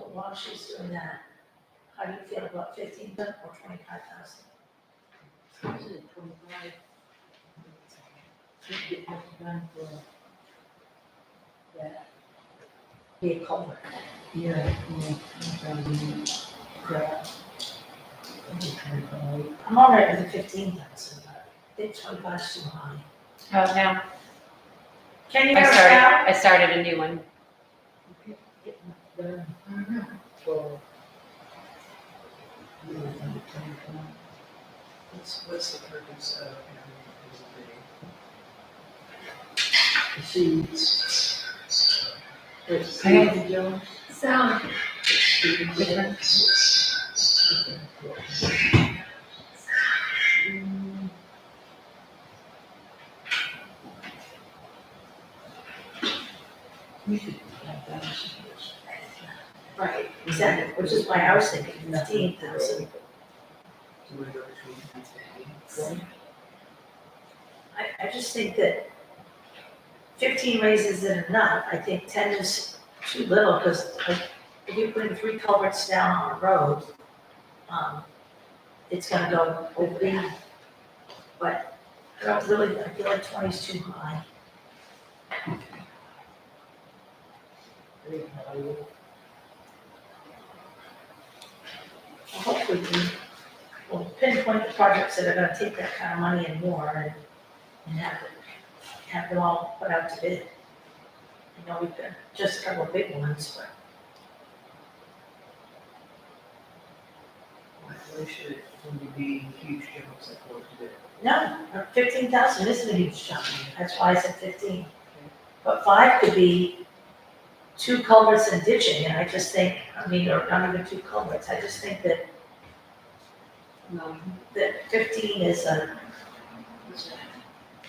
But while she's doing that, how do you feel about 15,000 or 25,000? Is it 25? Should get what's done for that. Be a culvert. Yeah, yeah. I'm all right with the 15,000, but I think 25 is too high. Oh, no, Can you hear us now? I started a new one. For What's the purpose of having the seeds. It's Okay. Jones. So, We should have that. Right, exactly, which is why I was thinking 15,000. I just think that 15 raises isn't enough. I think 10 is too little, because if you're putting 3 culverts down on a road, it's gonna go over that. But I don't really, I feel like 20 is too high. Hopefully, we'll pinpoint the projects that are gonna take that kind of money and more, and have them all put out to bid. I know we've got just a couple of big ones, but Why should it only be huge chunks that go to it? no, 15,000 isn't a huge chunk, that's why I said 15. But 5 could be 2 culverts and ditching, and I just think, I mean, or not even 2 culverts, I just think that, that 15 is a,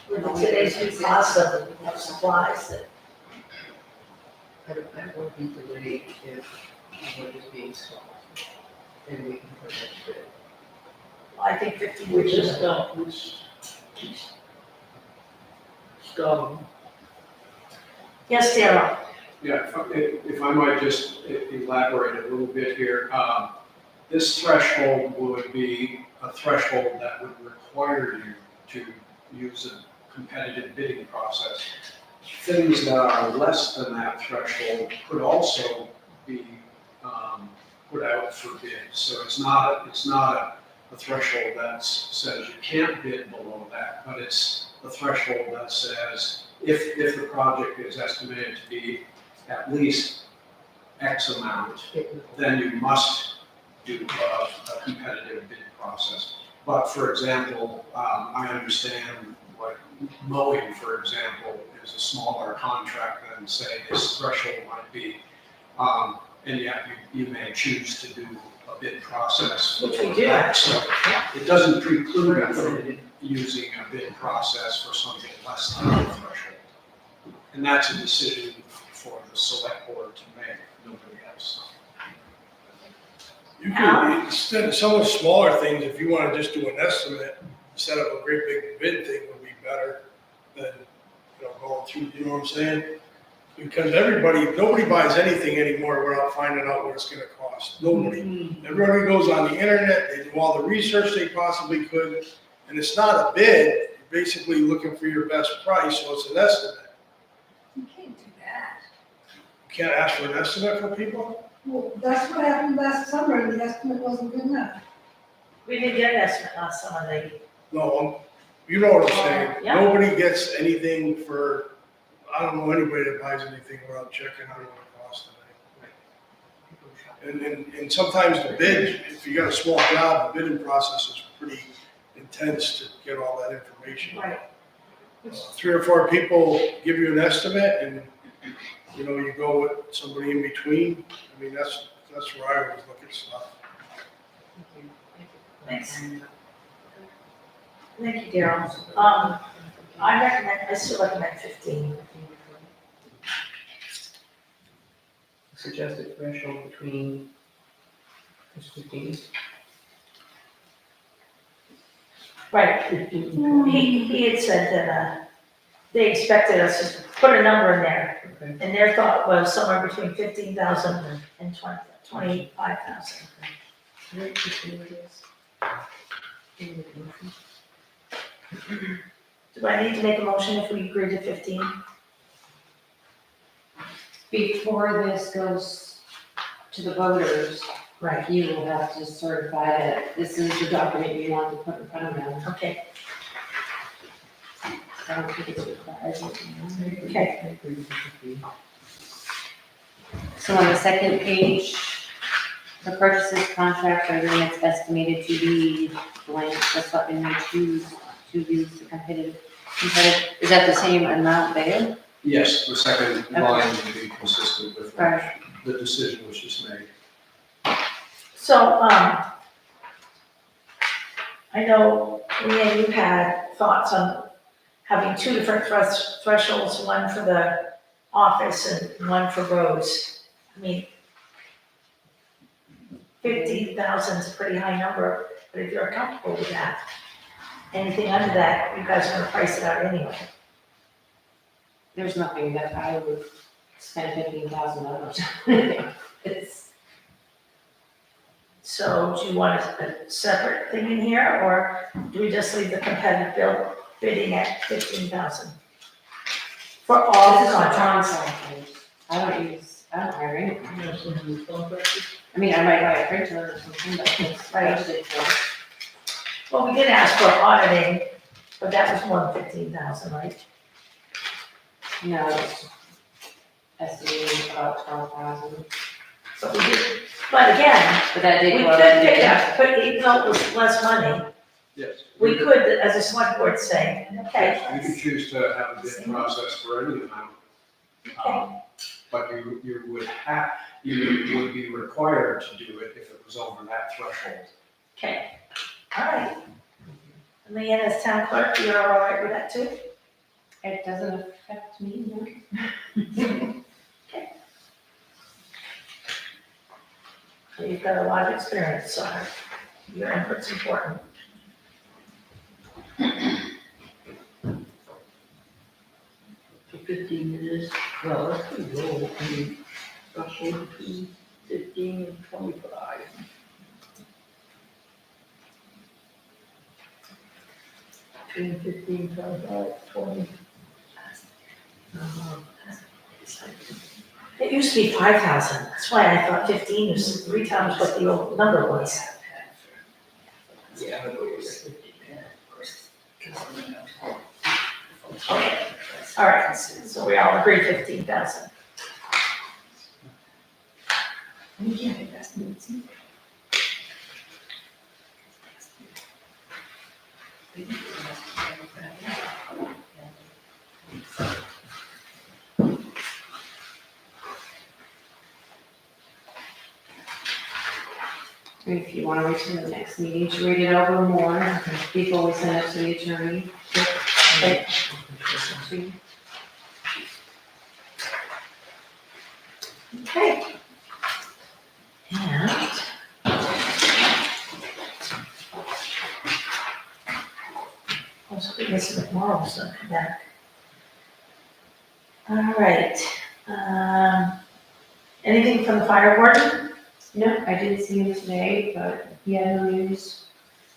with today's new cost of supplies, that, That would be delayed if what is being solved. And we can put that to bid. I think 15 Which would is just, stone, which stone. yes, Darrell. Yeah, if I might just elaborate a little bit here. This threshold would be a threshold that would require you to use a competitive bidding process. Things that are less than that threshold could also be put out for bid. So it's not a threshold that says you can't bid below that, but it's a threshold that says if the project is estimated to be at least X amount, then you must do a competitive bid process. But for example, I understand like mowing, for example, is a smaller contract than say this threshold might be. And yet you may choose to do a bid process. Which we do. So it doesn't preclude you from using a bid process for something less than the threshold. And that's a decision for the select board to make, nobody else. You can, instead of some of the smaller things, if you wanna just do an estimate, instead of a great big bid thing would be better than, going through, you know what I'm saying? Because nobody buys anything anymore without finding out what it's gonna cost, nobody. Everybody goes on the internet, they do all the research they possibly could, and it's not a bid, you're basically looking for your best price, so it's an estimate. You can't do that. You can't ask for an estimate for people? Well, that's what happened last summer, and the estimate wasn't good enough. We didn't get an estimate on some of the, No, you know what I'm saying, Yeah. nobody gets anything for, I don't know anybody that buys anything without checking out what it costs today. And sometimes the bid, if you got a small job, the bidding process is pretty intense to get all that information. right, 3 or 4 people give you an estimate and, you go with somebody in between. I mean, that's where I always look at stuff. thanks. Thank you, Darrell. I still recommend 15. Suggested threshold between just 15. Right, he had said that, they expected us to put a number in there Okay. And their thought was somewhere between 15,000 and 25,000. Right, just do this. Do I need to make a motion if we agree to 15? Before this goes to the voters, Right. you will have to certify that this is the document you want to put in front of them. Okay, I don't think it's required. okay. I agree with the 15. So on the second page, the purchases contract or agreements estimated to be blank, that's what they may choose to use the competitive, is that the same amount there? Yes, the second line would be consistent with Right. the decision which is made. So, I know, Leanne, you had thoughts on having two different thresholds, one for the office and one for roads. I mean, 15,000 is a pretty high number, but if you're comfortable with that, anything under that, you guys are gonna price it out anyway. There's nothing that I would spend $15,000. It's, So do you want a separate thing in here, or do we just leave the competitive bidding at 15,000? For all this the is for contracts? contractors. I don't hire anyone. You know, some of the contractors, I mean, I might buy a printer or something, but it's Right. budgeted for. Well, we did ask for auditing, but that was more than 15,000, right? No, it's estimated about 12,000. So we did, but again, But that we did could go up. pick up, but even though it was less money, Yes. we could, as a select board, say, okay. You could choose to have a bid process for any amount. But you would be required to do it if it was over that threshold. Okay, all right. And Leanne, as town clerk, you're all right with that too? It doesn't affect me, no. So you've got a lot of experience, so your input's important. for 15 minutes, well, that's pretty low, I mean, roughly between 15 and 25. Between 15, 25, 20. It used to be 5,000, that's why I thought 15 was 3 times what the old number was. Yeah, but we're 15. Okay, all right, so we all agree 15,000. If you want to wait till the next meeting to read it over more before we send it to the attorney. Okay. And. I was hoping Mr. McMorrow was gonna come back. All right, anything from the fire warden? No, I didn't see him today, but he had no news.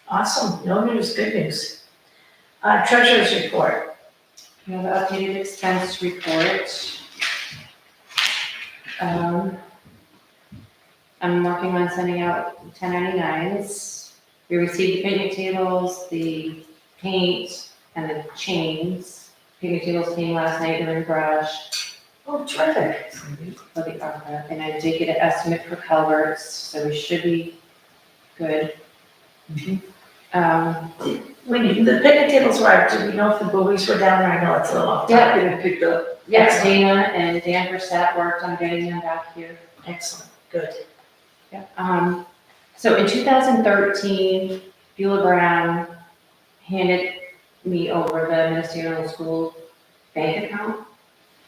Awesome, no news, good news. Treasurer's report. We have an updated expense report. I'm working on sending out 1099s. We received the picnic tables, the paint, and the chains. Picnic tables came last night, they're in the garage Oh, terrific. for the ARPA, and I did get an estimate for culverts, so we should be good. When the picnic tables were out, do we know if the buoys were down there? I know it's a little off. Yeah. Getting picked up. Yes, Dana and Dan Brissett worked on getting them back here. Excellent, good. Yeah. So in 2013, Beulah Brown handed me over the ministerial school bank account,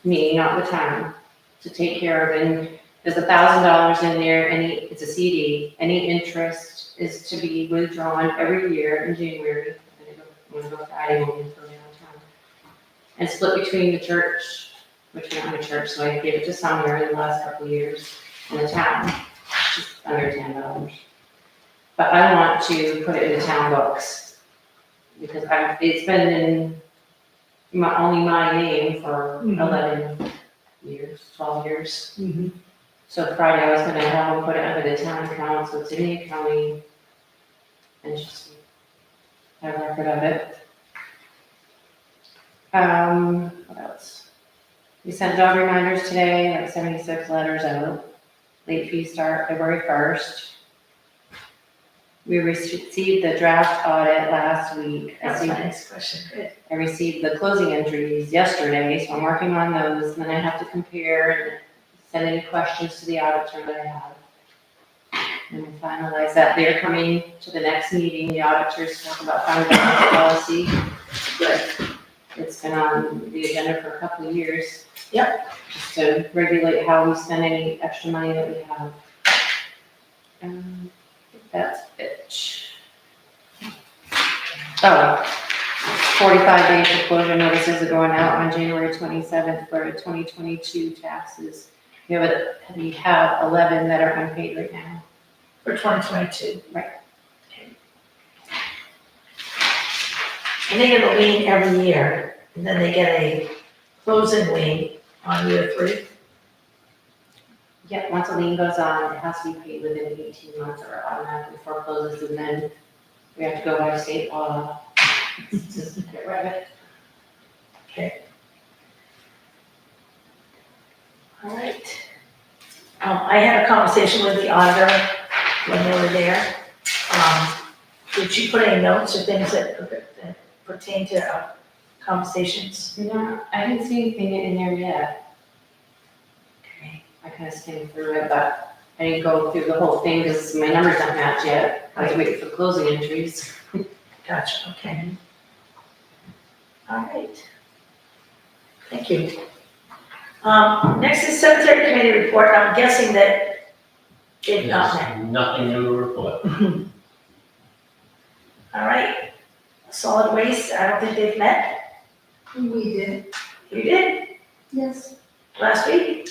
me, not the town, to take care of. And there's $1,000 in there, it's a CD. Any interest is to be withdrawn every year in January. I'm gonna go Friday morning from downtown. And split between the church, which went to church, so I gave it to Sumner in the last couple of years in the town, just under $10. But I want to put it in the town books, because it's been in only my name for 11 years, 12 years. So Friday I was gonna have them put it under the town account, so it's in the accounting, and just have a record of it. What else? We sent dog reminders today, like 76 letters out. Late fee start February 1st. We received the draft audit last week. That's my next question, good. I received the closing entries yesterday, so I'm working on those, and then I have to compare and send any questions to the auditor that I have. And we'll finalize that. They're coming to the next meeting, the auditors talk about fund balance policy. But it's been on the agenda for a couple of years. Yep. Just to regulate how we spend any extra money that we have. That's it. Oh, 45-day foreclosure notices are going out on January 27th for 2022 taxes. We have 11 that are unpaid right now. For 2022. Right. Okay. And they get a lien every year, and then they get a closing lien on year 3. Yeah, once a lien goes on, it has to be paid within 18 months or it automatically forecloses, and then we have to go by state law. Just get rid of it. Okay. All right. I had a conversation with the auditor when they were there. Did she put any notes or things that pertain to conversations? No, I didn't see anything in there yet. Okay. I kind of skimmed through it, but I didn't go through the whole thing because my numbers don't match yet. I was waiting for closing entries. Gotcha, okay. All right. Thank you. Next is cemetery committee report. I'm guessing that they've not met. There's nothing new to report. All right. Solid waste, I don't think they've met. We did, You did, yes. last week?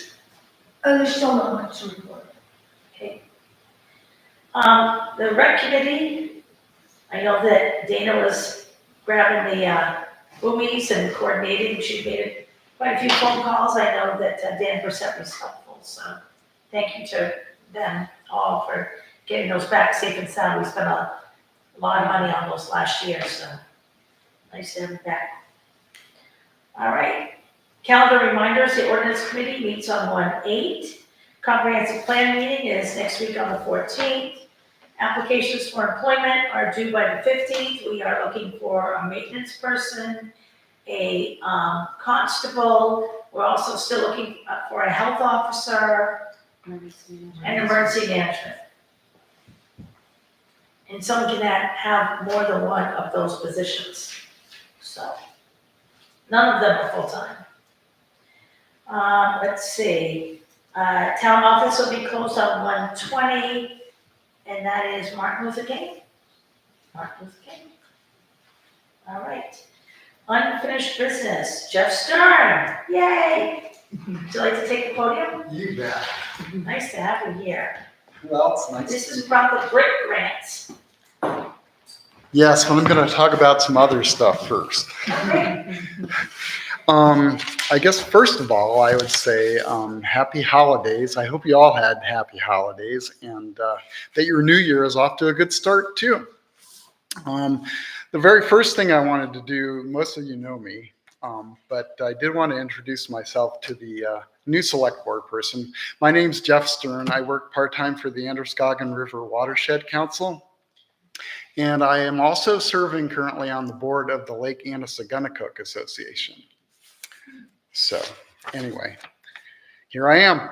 There's still not much to report. Okay. The rec committee, I know that Dana was grabbing the boomies and coordinating. She made quite a few phone calls. I know that Dan Brissett was helpful, so thank you to them all for getting those back safe and sound. We spent a lot of money on those last year, so nice to have them back. All right. Calendar reminders, the ordinance committee meets on 1/8. Comprehensive plan meeting is next week on the 14th. Applications for employment are due by the 15th. We are looking for a maintenance person, a constable. We're also still looking for a health officer and emergency management. And someone can have more than one of those positions. So, none of them are full-time. Let's see, town office will be closed on 1/20, and that is Martin Luther King. Martin Luther King. All right. Unfinished business, Jeff Stern, yay! Would you like to take the podium? You bet. Nice to have you here. Well, it's nice. This is about the brick grants. Yes, but I'm going to talk about some other stuff first. Okay. I guess first of all, I would say happy holidays. I hope you all had happy holidays and that your new year is off to a good start too. The very first thing I wanted to do, most of you know me, but I did want to introduce myself to the new select board person. My name's Jeff Stern. I work part-time for the Androscoggin River Watershed Council. And I am also serving currently on the board of the Lake Annissagunnicook Association. So anyway, here I am.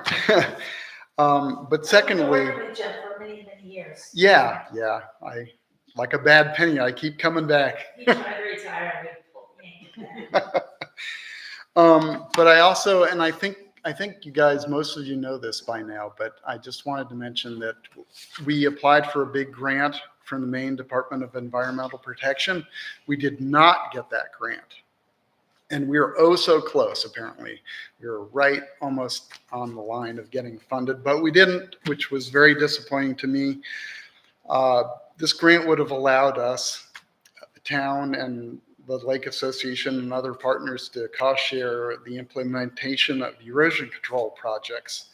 But secondly, I've worked with Jeff for many, many years. yeah, I like a bad penny. I keep coming back. He tried to retire, and we pulled me. But I also, and I think you guys, most of you know this by now, but I just wanted to mention that we applied for a big grant from the Maine Department of Environmental Protection. We did not get that grant. And we were oh so close, apparently. We were right almost on the line of getting funded, but we didn't, which was very disappointing to me. This grant would have allowed us, the town and the Lake Association and other partners, to cost share the implementation of erosion control projects.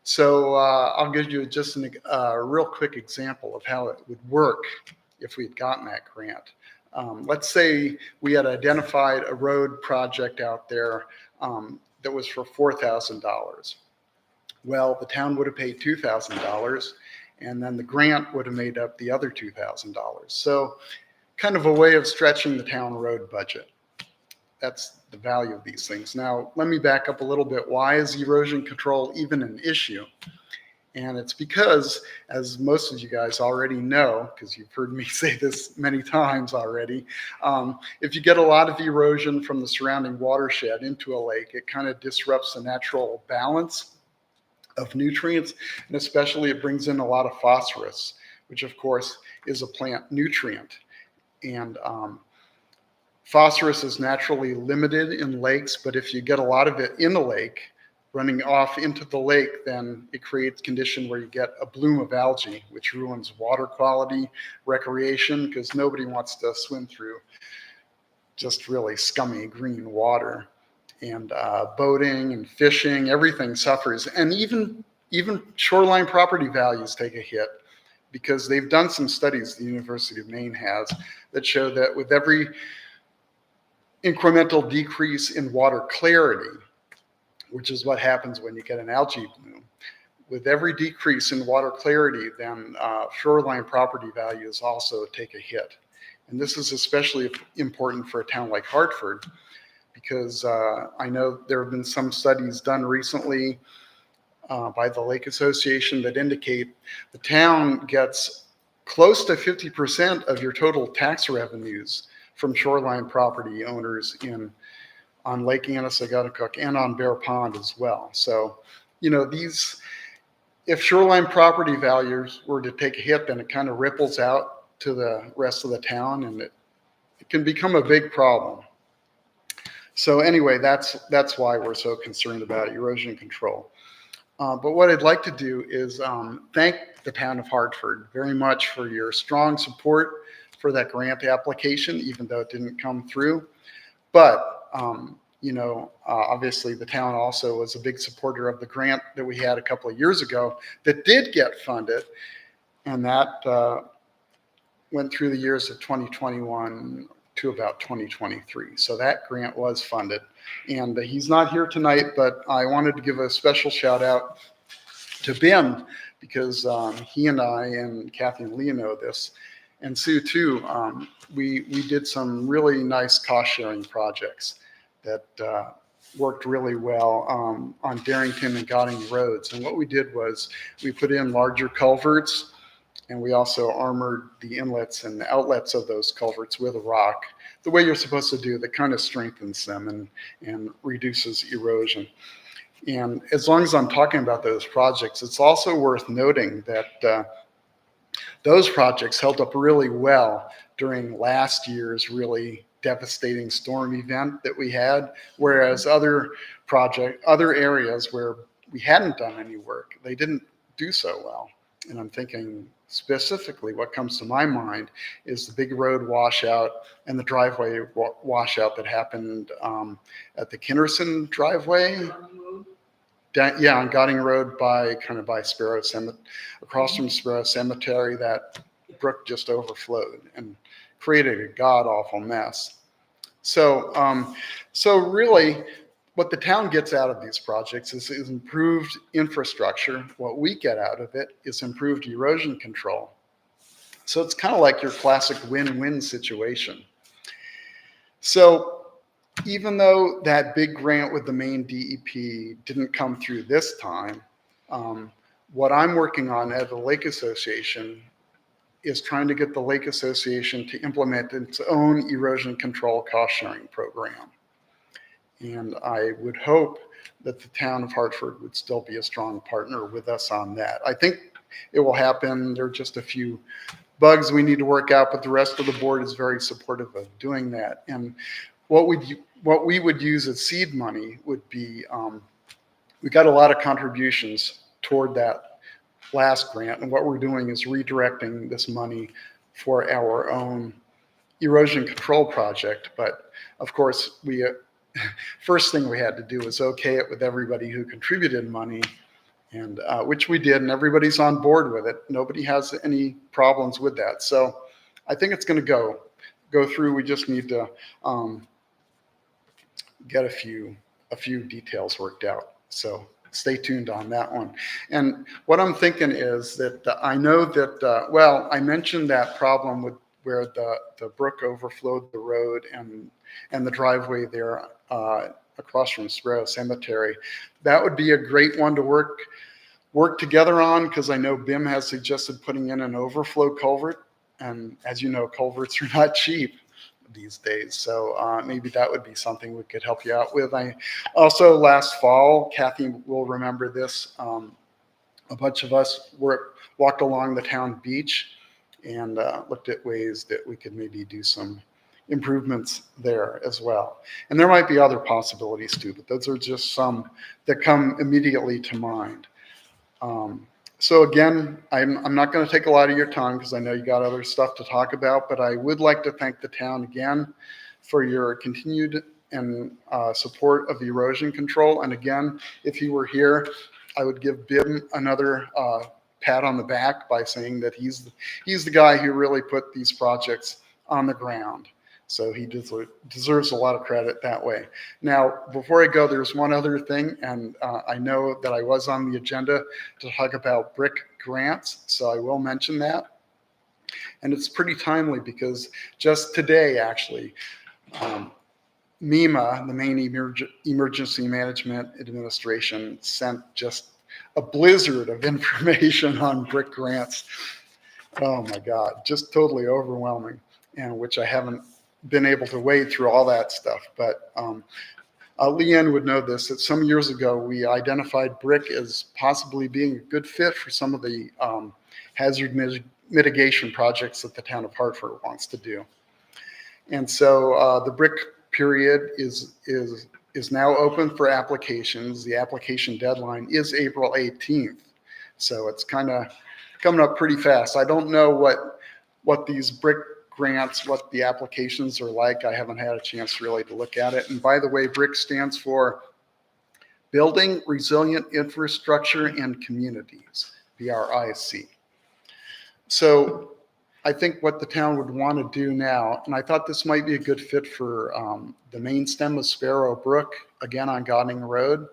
So I'll give you just a real quick example of how it would work if we'd gotten that grant. Let's say we had identified a road project out there that was for $4,000. Well, the town would have paid $2,000, and then the grant would have made up the other $2,000. So kind of a way of stretching the town road budget. That's the value of these things. Now, let me back up a little bit. Why is erosion control even an issue? And it's because, as most of you guys already know, because you've heard me say this many times already, if you get a lot of erosion from the surrounding watershed into a lake, it kind of disrupts the natural balance of nutrients, and especially it brings in a lot of phosphorus, which of course is a plant nutrient. And phosphorus is naturally limited in lakes, but if you get a lot of it in the lake, running off into the lake, then it creates a condition where you get a bloom of algae, which ruins water quality, recreation, because nobody wants to swim through just really scummy green water. And boating and fishing, everything suffers. And even shoreline property values take a hit, because they've done some studies, the University of Maine has, that show that with every incremental decrease in water clarity, which is what happens when you get an algae bloom, with every decrease in water clarity, then shoreline property values also take a hit. And this is especially important for a town like Hartford, because I know there have been some studies done recently by the Lake Association that indicate the town gets close to 50% of your total tax revenues from shoreline property owners on Lake Annisagatuck and on Bear Pond as well. So, if shoreline property values were to take a hit, then it kind of ripples out to the rest of the town, and it can become a big problem. So anyway, that's why we're so concerned about erosion control. But what I'd like to do is thank the town of Hartford very much for your strong support for that grant application, even though it didn't come through. But, obviously the town also was a big supporter of the grant that we had a couple of years ago that did get funded. And that went through the years of 2021 to about 2023. So that grant was funded. And he's not here tonight, but I wanted to give a special shout out to Ben, because he and I and Kathy and Leah know this, and Sue too. We did some really nice cost sharing projects that worked really well on Darrington and Godding roads. And what we did was we put in larger culverts, and we also armored the inlets and the outlets of those culverts with a rock, the way you're supposed to do, that kind of strengthens them and reduces erosion. And as long as I'm talking about those projects, it's also worth noting that those projects held up really well during last year's really devastating storm event that we had, whereas other areas where we hadn't done any work, they didn't do so well. And I'm thinking specifically, what comes to my mind is the big road washout and the driveway washout that happened at the Kinnerson driveway. On Godding Road by Sparrow Cemetery, across from Sparrow Cemetery. That brook just overflowed and created a god-awful mess. So really, what the town gets out of these projects is improved infrastructure. What we get out of it is improved erosion control. So it's kind of like your classic win-win situation. So even though that big grant with the Maine DEP didn't come through this time, what I'm working on at the Lake Association is trying to get the Lake Association to implement its own erosion control cost sharing program. And I would hope that the town of Hartford would still be a strong partner with us on that. I think it will happen. There are just a few bugs we need to work out, but the rest of the board is very supportive of doing that. And what we would use as seed money would be, we got a lot of contributions toward that last grant, and what we're doing is redirecting this money for our own erosion control project. But of course, we first thing we had to do was okay it with everybody who contributed money, and which we did, and everybody's on board with it. Nobody has any problems with that. So I think it's going to go through. We just need to get a few details worked out. So stay tuned on that one. And what I'm thinking is that I know that, well, I mentioned that problem with where the brook overflowed the road and the driveway there across from Sparrow Cemetery. That would be a great one to work together on, because I know BIM has suggested putting in an overflow culvert. And as you know, culverts are not cheap these days. So maybe that would be something we could help you out with. I also, last fall, Kathy will remember this, a bunch of us walked along the town beach and looked at ways that we could maybe do some improvements there as well. And there might be other possibilities too, but those are just some that come immediately to mind. So again, I'm not going to take a lot of your time because I know you got other stuff to talk about, but I would like to thank the town again for your continued and support of the erosion control. And again, if he were here, I would give BIM another pat on the back by saying that he's the guy who really put these projects on the ground. So he deserves a lot of credit that way. Now, before I go, there's one other thing, and I know that I was on the agenda to talk about brick grants, so I will mention that. And it's pretty timely because just today, actually, MEMA, the Maine Emergency Management Administration, sent just a blizzard of information on brick grants. Oh my God, just totally overwhelming, and which I haven't been able to wade through all that stuff. But Leanne would know this, that some years ago we identified brick as possibly being a good fit for some of the hazard mitigation projects that the town of Hartford wants to do. And so the brick period is now open for applications. The application deadline is April 18th. So it's kind of coming up pretty fast. I don't know what these brick grants, what the applications are like. I haven't had a chance really to look at it. And by the way, BRIC stands for Building Resilient Infrastructure and Communities, BRIC. So I think what the town would want to do now, and I thought this might be a good fit for the main stem of Sparrow Brook, again on Godding Road.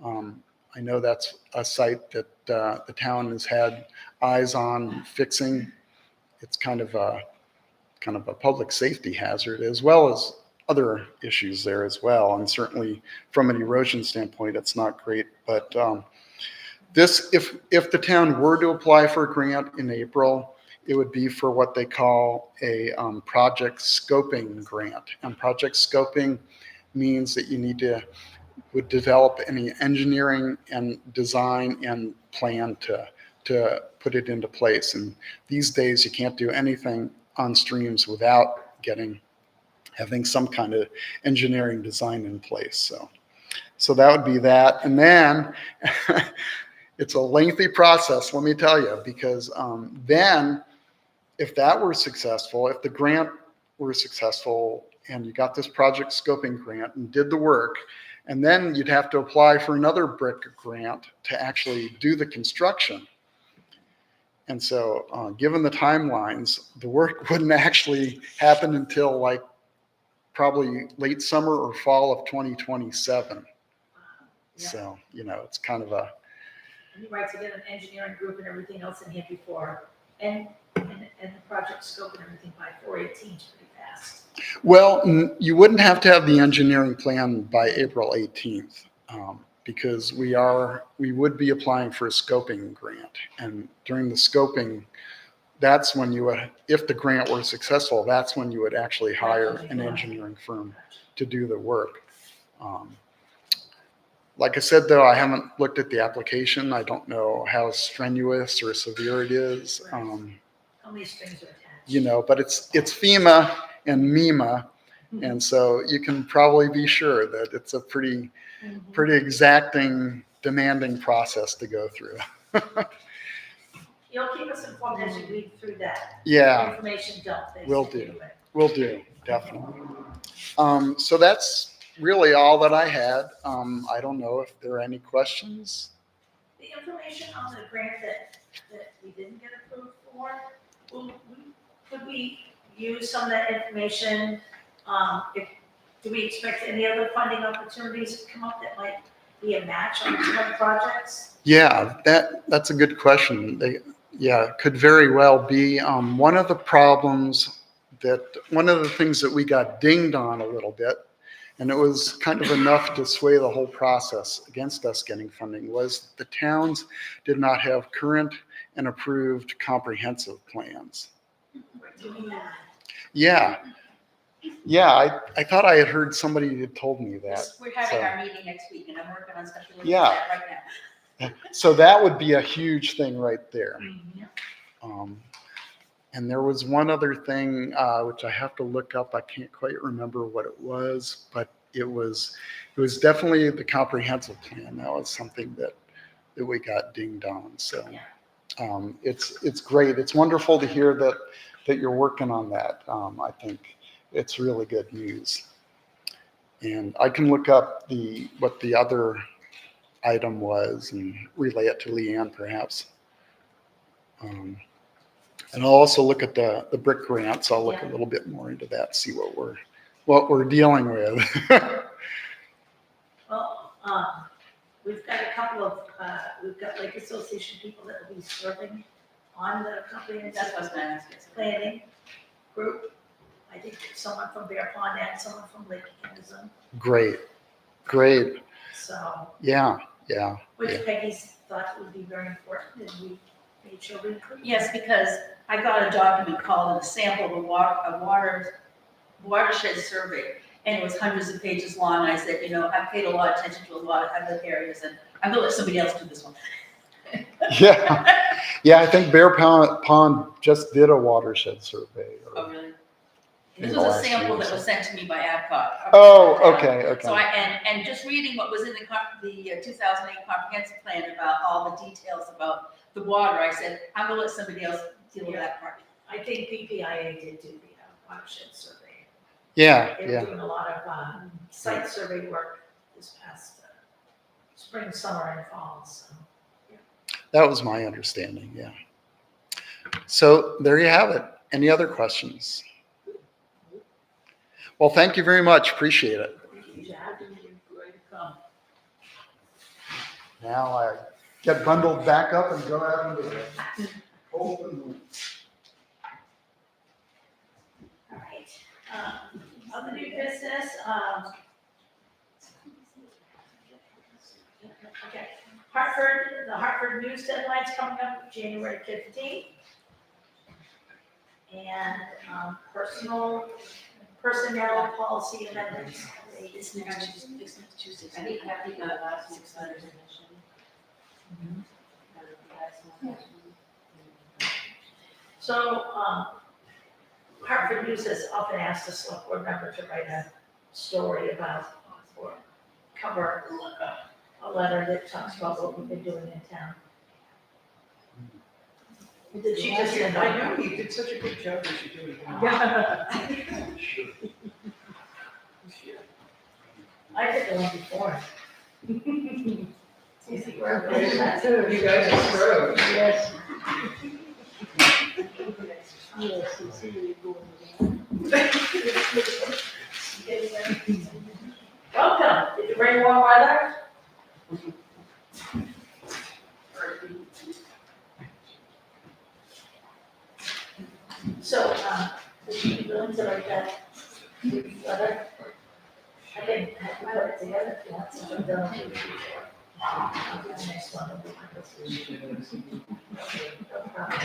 I know that's a site that the town has had eyes on fixing. It's kind of a public safety hazard, as well as other issues there as well. And certainly from an erosion standpoint, it's not great. But this, if the town were to apply for a grant in April, it would be for what they call a project scoping grant. And project scoping means that you need to would develop any engineering and design and plan to put it into place. And these days you can't do anything on streams without having some kind of engineering design in place. So that would be that. And then it's a lengthy process, let me tell you, because then if that were successful, if the grant were successful and you got this project scoping grant and did the work, and then you'd have to apply for another brick grant to actually do the construction. And so given the timelines, the work wouldn't actually happen until like probably late summer or fall of 2027. Yeah. So, it's kind of a, And you're right, to get an engineering group and everything else in here before, and the project scope and everything by 4/18 is pretty fast. well, you wouldn't have to have the engineering plan by April 18th. Because we would be applying for a scoping grant. And during the scoping, that's when you would, if the grant were successful, that's when you would actually hire an engineering firm to do the work. Like I said, though, I haven't looked at the application. I don't know how strenuous or severe it is. How many strings are attached? But it's FEMA and MEMA, And so you can probably be sure that it's a pretty exacting, demanding process to go through. You'll keep us informed as you read through that. Yeah, Information dump. they Will send you do. with. will do, definitely. So that's really all that I had. I don't know if there are any questions. The information on the grant that we didn't get approved for, could we use some of that information? Do we expect any other funding opportunities to come up that might be a match on some other projects? Yeah, that's a good question. It could very well be. One of the things that we got dinged on a little bit, and it was kind of enough to sway the whole process against us getting funding, was the towns did not have current and approved comprehensive plans. Yeah. Yeah, I thought I had heard somebody had told me that. We're having So- our meeting next week, and I'm working on stuff to look Yeah. at right now. So that would be a huge thing right there. Yeah. And there was one other thing, which I have to look up. I can't quite remember what it was, but it was definitely the comprehensive plan. That was something that we got dinged on. So it's great. It's wonderful to hear that you're working on that. I think it's really good news. And I can look up what the other item was and relay it to Leanne perhaps. And I'll also look at the brick grants. I'll look a little bit more into that, see what we're dealing with. Well, we've got a couple of, we've got Lake Association people that will be serving on the comprehensive That's what I was gonna ask you. planning group. I think someone from Bear Pond and someone from Lake Kinnison. Great. So, Yeah. which Peggy thought would be very important, and we made sure we included. Yes, because I got a document called a sample of a watershed survey, and it was hundreds of pages long. I said, I've paid a lot of attention to a lot of other areas, and I'm gonna let somebody else do this one. Yeah, I think Bear Pond just did a watershed survey. Oh, really? In This the was a last year sample or that so. was sent to me by Adcock. Oh, okay. So and just reading what was in the 2008 comprehensive plan about all the details about the water, I said, I'm gonna let somebody else deal with that part. I think BPIA did do the watershed survey. Yeah. They were doing a lot of site survey work this past spring, summer, and fall, so. That was my understanding, yeah. So there you have it. Any other questions? Well, thank you very much. Appreciate it. Now I get bundled back up and go out into the open. All right, other new business, okay, the Hartford News deadline's coming up January 15th. And, personnel policy amendments. This next Tuesday. I think Kathy got last week's letters So, Hartford News has often asked a select board member to write a story about, or cover a letter that talks about what we've been doing in town. Did she just send I know, you did such a good job as you're doing. I did the one before. Easy work. You guys are pros. Yes. Welcome, did you bring warm weather? So, would you be willing to write that letter? I can help you put it together if you want something done. I'll do the next one. No problem.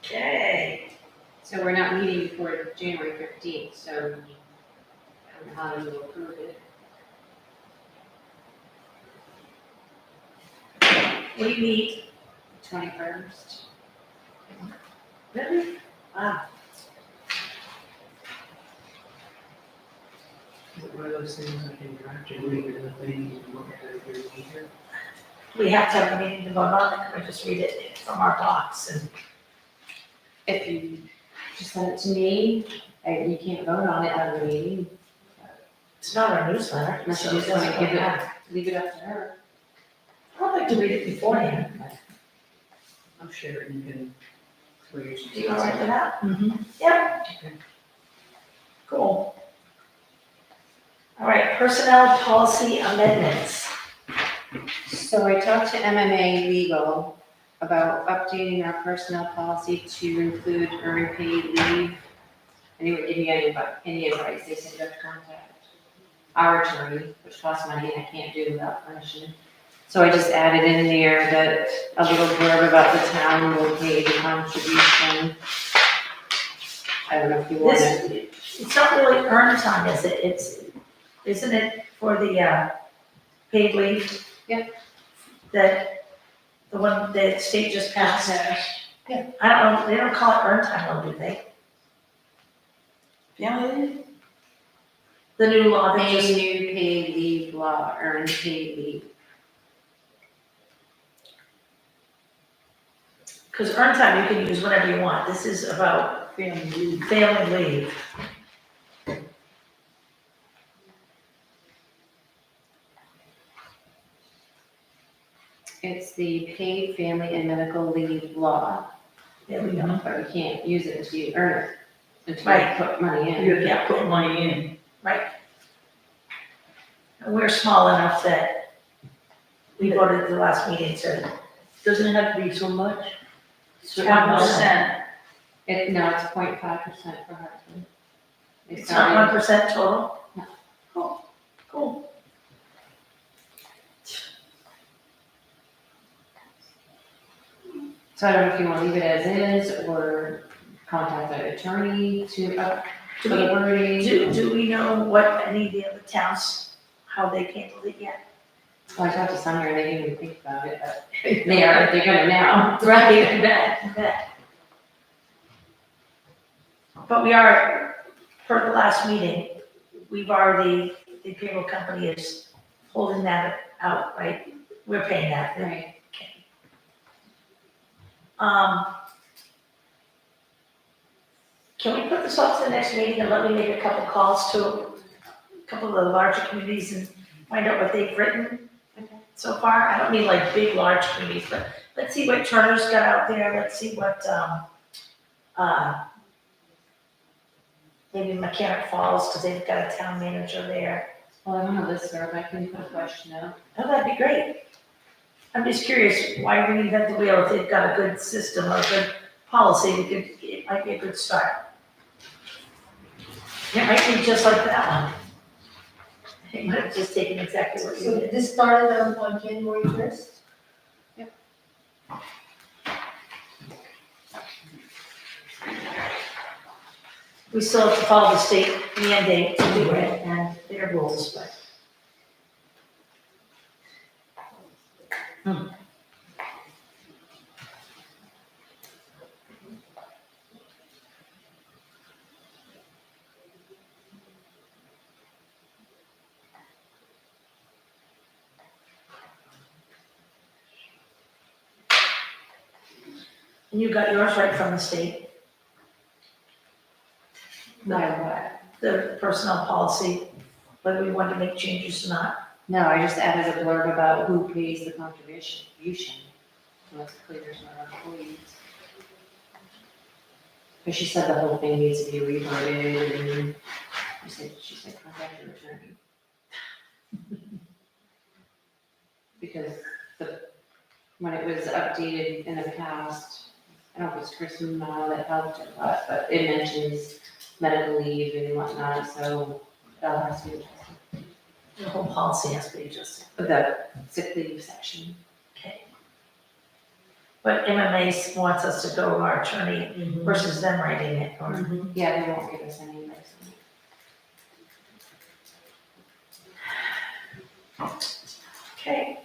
Okay, So we're not meeting before January 15th, so I don't know how you will approve it. We meet, 21st. really? Wow. Is it one of those things I can draft and leave it in the thing and look at it if you're here? We have to have a meeting to vote on it, can we just read it from our box and, If you just send it to me, you can't vote on it at the meeting, it's not our newsletter. unless you so just want to doesn't give it, matter. leave it up to her. I'd like to read it beforehand, but I'll share it and you can. clear your do you want to write that out? Mm-hmm. Yep. Okay. Cool. All right, personnel policy amendments. So I talked to MMA Legal about updating our personnel policy to include earned paid leave. And they would give me any advice, they said you have to contact our attorney, which costs money and I can't do without permission. So I just added in there that a little blurb about the town will pay the contribution. I don't know if you want to. This, it's not really earned time, is it? Isn't it for the, paid leave? Yeah. That, the one that state just passed? Yeah. I don't know, they don't call it earned time, though, do they? Family? The new law that May just, new paid leave law, earned paid leave. because earned time you can use whenever you want. This is about family leave. It's the paid family and medical leave law, There we go. but we can't use it until you earn it, until Right. you put money in. Yeah, put money in. Right. And we're small enough that we voted at the last meeting to. Doesn't it have to be so much? So 1%. No, it's 0.5% for Hartford. It's not 1% total? No. Cool, cool. So I don't know if you want to leave it as is, or contact an attorney to up Do the we, wording. do we know what any of the other towns, how they handled it yet? Well, I talked to some here, they didn't even think about it, but they're gonna now. Right, I bet, I bet. But we are, per the last meeting, we've already, the payroll company is holding that out, right? We're paying that. Right. Can we put this off to the next meeting and let me make a couple calls to a couple of the larger communities and find out what they've written so far? I don't mean like big, large communities, but let's see what Turner's got out there, let's see what, maybe Mechanic Falls, because they've got a town manager there. Well, I want to list her, if I can put a question out. Oh, that'd be great. I'm just curious, why reinvent the wheel if they've got a good system or a good policy, it might be a good start. It might be just like that one. It might have just taken exactly what you So did. this started on January 1st? We still have to follow the state mandate to do it and their rules, but. And you got yours right from the state, My what? the personnel policy, whether we want to make changes or not. No, I just added a blurb about who pays the contribution, so it's clear there's no employees. But she said the whole thing needs to be reworded, and she said contact your attorney. Because when it was updated in the past, I don't know if it's Kristen that helped or what, but it mentions medical leave and whatnot, so that has to be adjusted. The whole policy has to be adjusted. The sick leave section. Okay. But MMA wants us to go to our attorney versus them writing it, or, Yeah, they won't give us any advice on it. okay.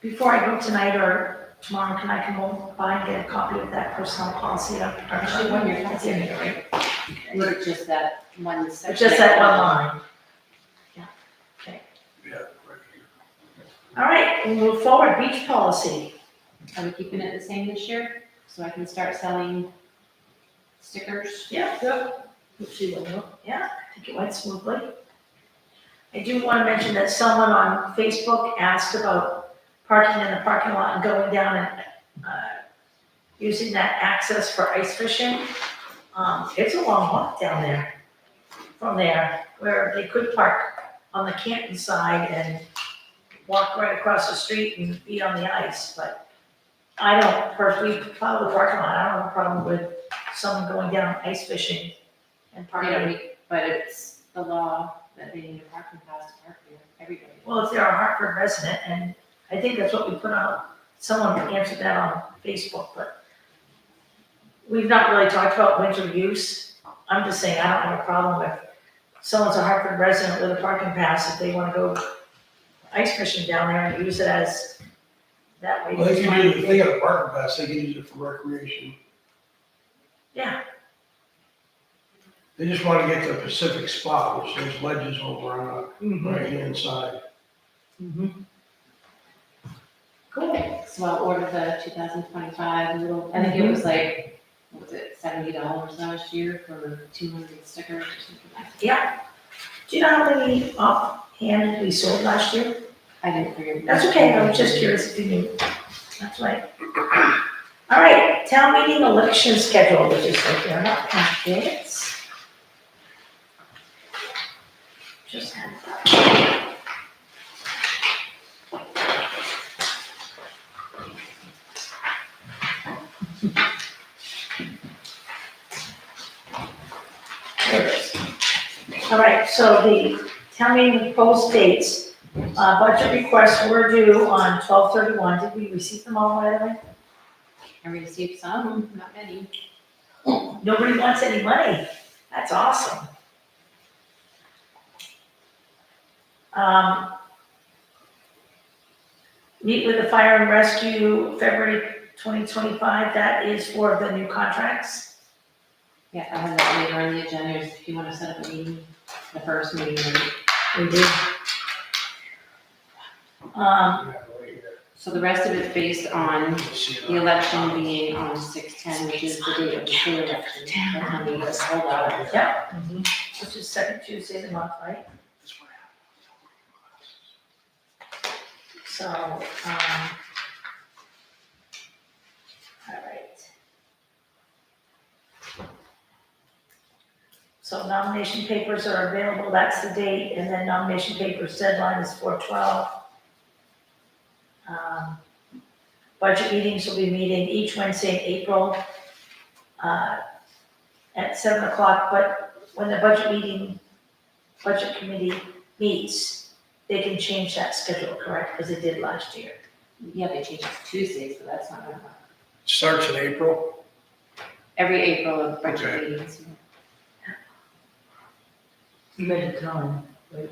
before I go tonight or tomorrow, can I come over by and get a copy of that personnel policy? Actually, when you're It's in here, right? Or just that one It's section. just that one line. Yeah, right here. All right, we'll move forward. Beach policy. Are we keeping it the same this year? So I can start selling stickers? Yeah. Yeah, I think it went smoothly. I do want to mention that someone on Facebook asked about parking in the parking lot and going down and using that access for ice fishing. It's a long walk down there, from there, where they could park on the Canton side and walk right across the street and be on the ice, but I don't personally follow the parking lot. I don't have a problem with someone going down ice fishing and parking. But it's the law that they need a parking pass to park there, everybody. Well, if they're a Hartford resident, and I think that's what we put on, someone answered that on Facebook, but we've not really talked about winter use. I'm just saying, I don't have a problem if someone's a Hartford resident with a parking pass, if they wanna go ice fishing down there and use it as that way. Well, they can use, if they got a parking pass, they can use it for recreation. Yeah, They just want to get to the Pacific spot, which there's ledges over on the right-hand side. cool. So I'll order the 2025 little, I think it was like, what was it, $70 last year for 200 stickers or something like that. Yeah. Do you know how many offhand we sold last year? I didn't figure. That's okay, I was just curious if you knew. That's right. All right, town meeting election schedule, which is right there, not packets. Just had that. There it is. All right, so the town meeting post dates, budget requests were due on 12/31. Did we receive them all right away? I received some, not many. Nobody wants any money. That's awesome. Meet with the fire and rescue February 2025. That is for the new contracts. Yeah, I have that later on the agenda, if you want to set up a meeting, the first meeting. We do. So the rest of it's based on the election being on 6/10, which is the date of the state election. That's when we get hold out. Yeah. Which is second Tuesday of the month, right? So, all right. So nomination papers are available, that's the date, and then nomination papers deadline is 4/12. Budget meetings will be meeting each Wednesday in April, at 7 o'clock, but when the budget committee meets, they can change that schedule, correct, because it did last year. Yeah, they changed it to Tuesdays, but that's not gonna work. Starts in April. Every April of Okay. budget meetings. Made a time, right?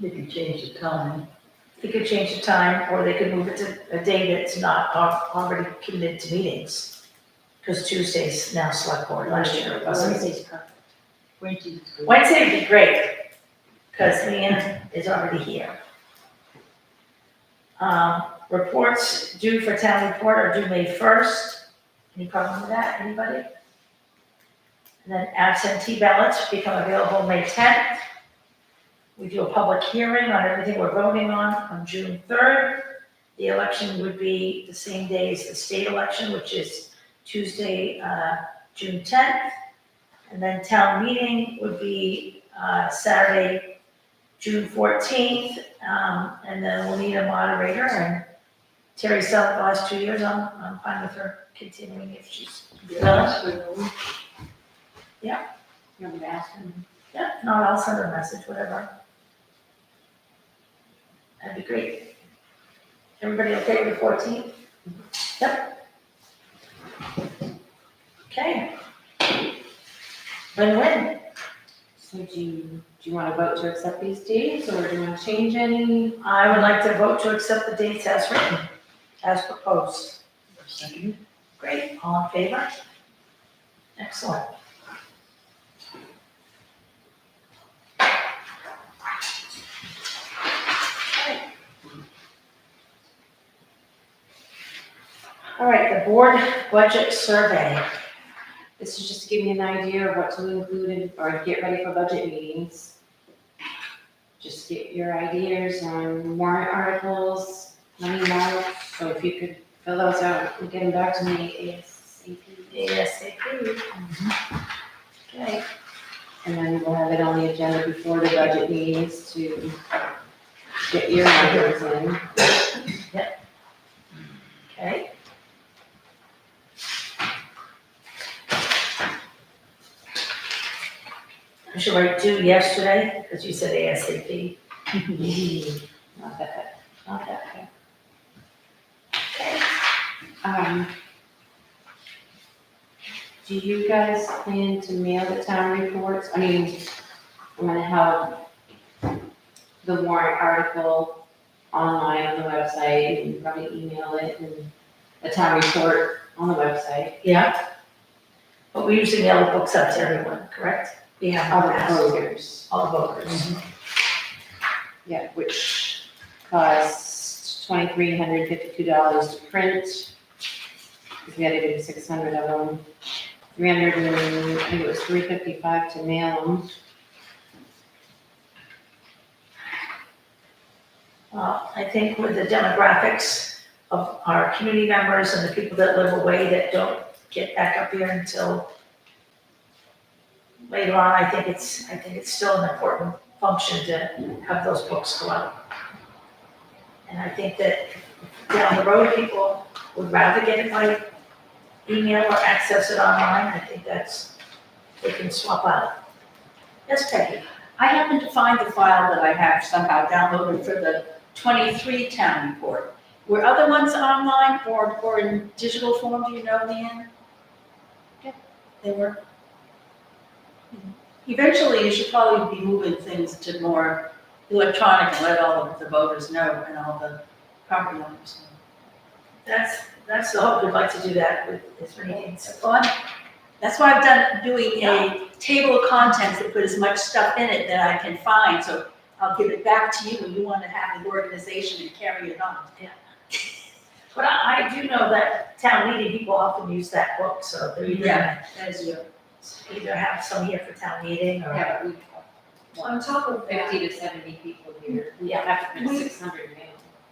They could change the time. They could change the time, or they could move it to a day that's not already committed to meetings. Because Tuesday's now select board, last year it wasn't. Wednesday's perfect. Wednesday's good. Wednesday would be great, because Leanne is already here. Reports due for town report are due May 1st. Any problem with that, anybody? And then absentee ballots become available May 10th. We do a public hearing on everything we're voting on June 3rd. The election would be the same day as the state election, which is Tuesday, June 10th. And then town meeting would be Saturday, June 14th. And then we'll need a moderator, and Terry's done it the last 2 years. I'm fine with her continuing if she's willing. You want me to ask them? Yeah, no, I'll send her a message, whatever. That'd be great. Everybody okay with the 14th? Yep. Okay. Win-win. So So do you want to vote to accept these dates, or do you want to change any? I would like to vote to accept the dates as written, as proposed. Second. Great, all in favor? Excellent. All right, the board budget survey. This is just to give you an idea of what to include in, or get ready for budget meetings. Just get your ideas on warrant articles, money marks, so if you could fill those out and get them back to me ASAP. ASAP. Okay, And then we'll have it on the agenda before the budget meetings to get your numbers in. okay. Should I do yesterday, because you said ASAP? Not that Not that bad. bad. Do you guys plan to mail the town reports? I mean, I'm gonna have the warrant article online on the website, and probably email it, and the town report on the website. Yeah. But we usually mail the books out to everyone, correct? We have All all the voters, all the voters. yeah, which costs $2,352 to print. If we had to do 600 of them. 300 and, I think it was $355 to mail them. Well, I think with the demographics of our community members and the people that live away that don't get back up here until later on, I think it's still an important function to have those books go out. And I think that down the road, people would rather get it by email or access it online. I think they can swap out. Yes, Peggy? I happen to find the file that I have somehow downloaded for the 23 town report. Were other ones online or in digital form, do you know, Leanne? Yeah. They were? Eventually, you should probably be moving things to more electronic and let all of the voters know and all the property owners know. That's the hope. We'd like to do that with as many things. Fun. That's why I've doing a table of contents that put as much stuff in it that I can find, so I'll give it back to you when you want to have the organization and carry it on. But I do know that town meeting people often use that book, so they're either Yeah, as you. either have some here for town meeting or. Yeah, but we On top of that, 50 to 70 people here. We Yeah. have to print 600 mail.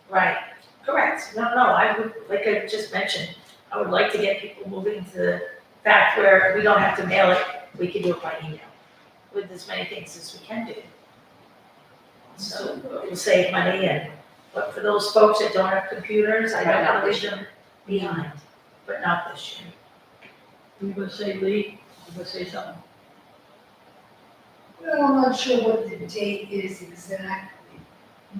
Right, correct. No, I would, like I just mentioned, I would like to get people moving to the fact where we don't have to mail it, we can do it by email with as many things as we can do. So we'll save money but for those folks that don't have computers, I don't want to leave them behind, but not this year. You gonna say, Lee? You gonna say something? well, I'm not sure what the date is exactly,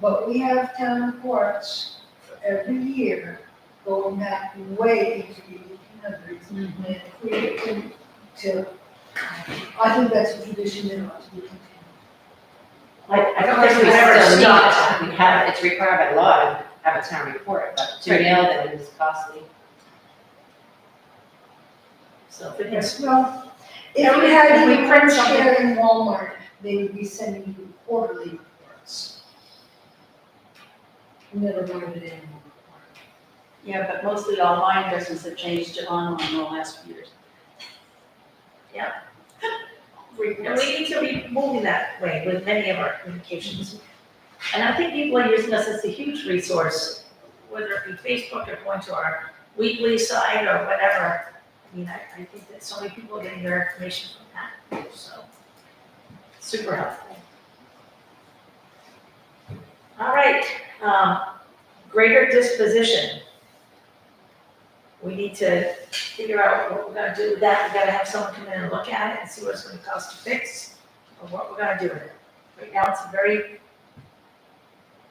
but we have town reports for every year going back way into the 1800s. And if we can, I think that's a tradition that ought to be continued. I don't Of course, think we we've ever still need stopped. it. We have, it's required by law to have a town report, but to Right. mail them is costly. So if we can, Yes, well, if Yeah, you we- had if we even print print something- share in Walmart, they would be sending you quarterly reports. Never mind an annual report. Yeah, but mostly all mine business have changed to online in the last few years. and we need to be moving that way with many of our communications. And I think people are using us as a huge resource, whether it be Facebook or going to our weekly site or whatever. I mean, I think that so many people are getting their information from that, so super helpful. All right, greater disposition. We need to figure out what we're gonna do with that. We gotta have someone come in and look at it and see what it's gonna cost to fix, or what we're gonna do with it. Right now, it's a very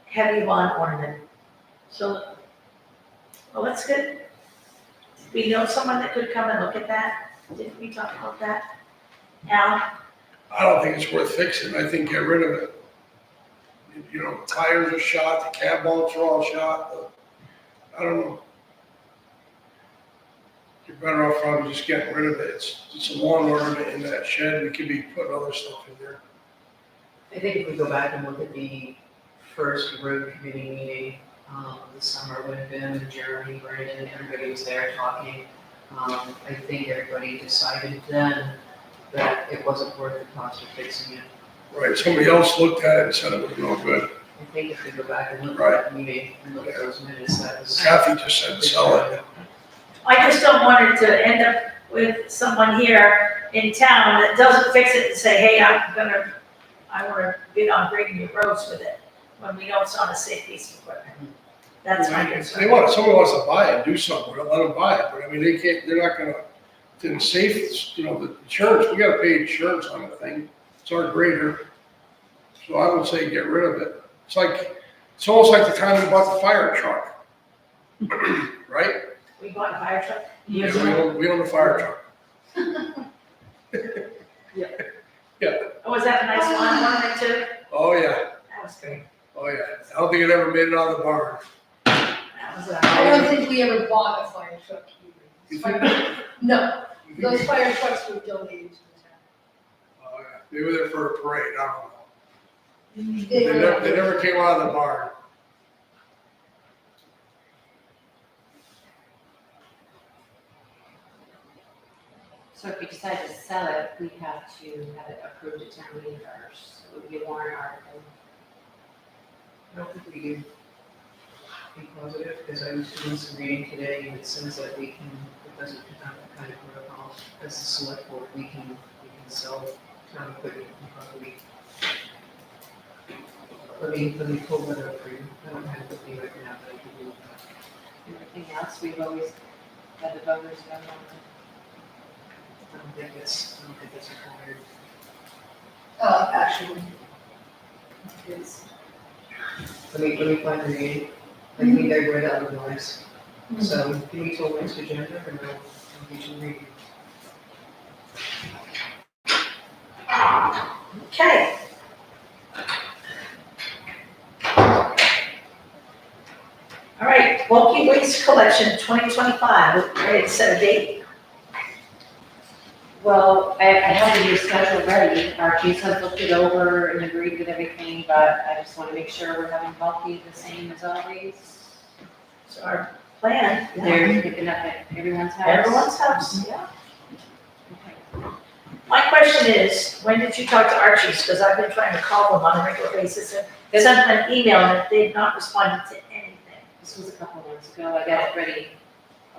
heavy lawn ornament. So, Well, that's good. Did we know someone that could come and look at that? Didn't we talk about that? Al? I don't think it's worth fixing. I think get rid of it. You know, the tires are shot, the cab bolts are all shot. I don't know. You're better off probably just getting rid of it. It's a lawn ornament in that shed. We could be putting other stuff in there. I think if we go back and look at the first road committee meeting, this summer when Ben and Jeremy, Brandon, everybody was there talking. I think everybody decided then that it wasn't worth the cost of fixing it. Right, somebody else looked at it and said it was no good. I think if we go back and look at that meeting and look at those minutes, that was. Kathy just said sell it. I just don't want it to end up with someone here in town that doesn't fix it and say, hey, I wanna bid on grading your roads with it, when we know it's not a safe piece of equipment. That's my concern. Someone wants to buy it, do something, let them buy it, but I mean, they're not gonna, then safe, you know, the insurance, we gotta pay insurance on the thing. It's our grader. So I would say get rid of it. It's almost like the time we bought the fire truck. Right? We bought a fire truck We years ago. own the fire truck. Oh, was that a nice one or two? Oh, yeah, That was great. oh, yeah. I don't think it ever made it out of the barn. That was I don't think we ever bought a fire truck You either. think- No, those fire trucks were donated to Oh, yeah. They were there for a parade, I don't know. the town. They never came out of the barn. So if we decide to sell it, we have to have it approved at town meeting first. So it would be a warrant article. I don't think we can be positive, because I was doing some reading today, and it says that we can, it doesn't have that kind of protocol. As a select board, we can sell town equipment and property. Let me pull that up for you. I don't have it with me right now, but I can do that. Everything else, we've always had the voters vote on it. I don't think it's required. Actually. It's, Let me find the reading. I think I read out of noise. So can we till next agenda, and I'll get you reading. Okay. All right, bulky waste collection 2025, ready to set a date? Well, I have the new schedule ready. Our chief has looked it over and agreed with everything, but I just want to make sure we're having bulky the same as always. So our plan, They're picking up at everyone's house. everyone's house, yeah. Okay. My question is, when did you talk to Archie's? Because I've been trying to call them on a regular basis and sent them an email and they've not responded to anything. This was a couple months ago. I got it ready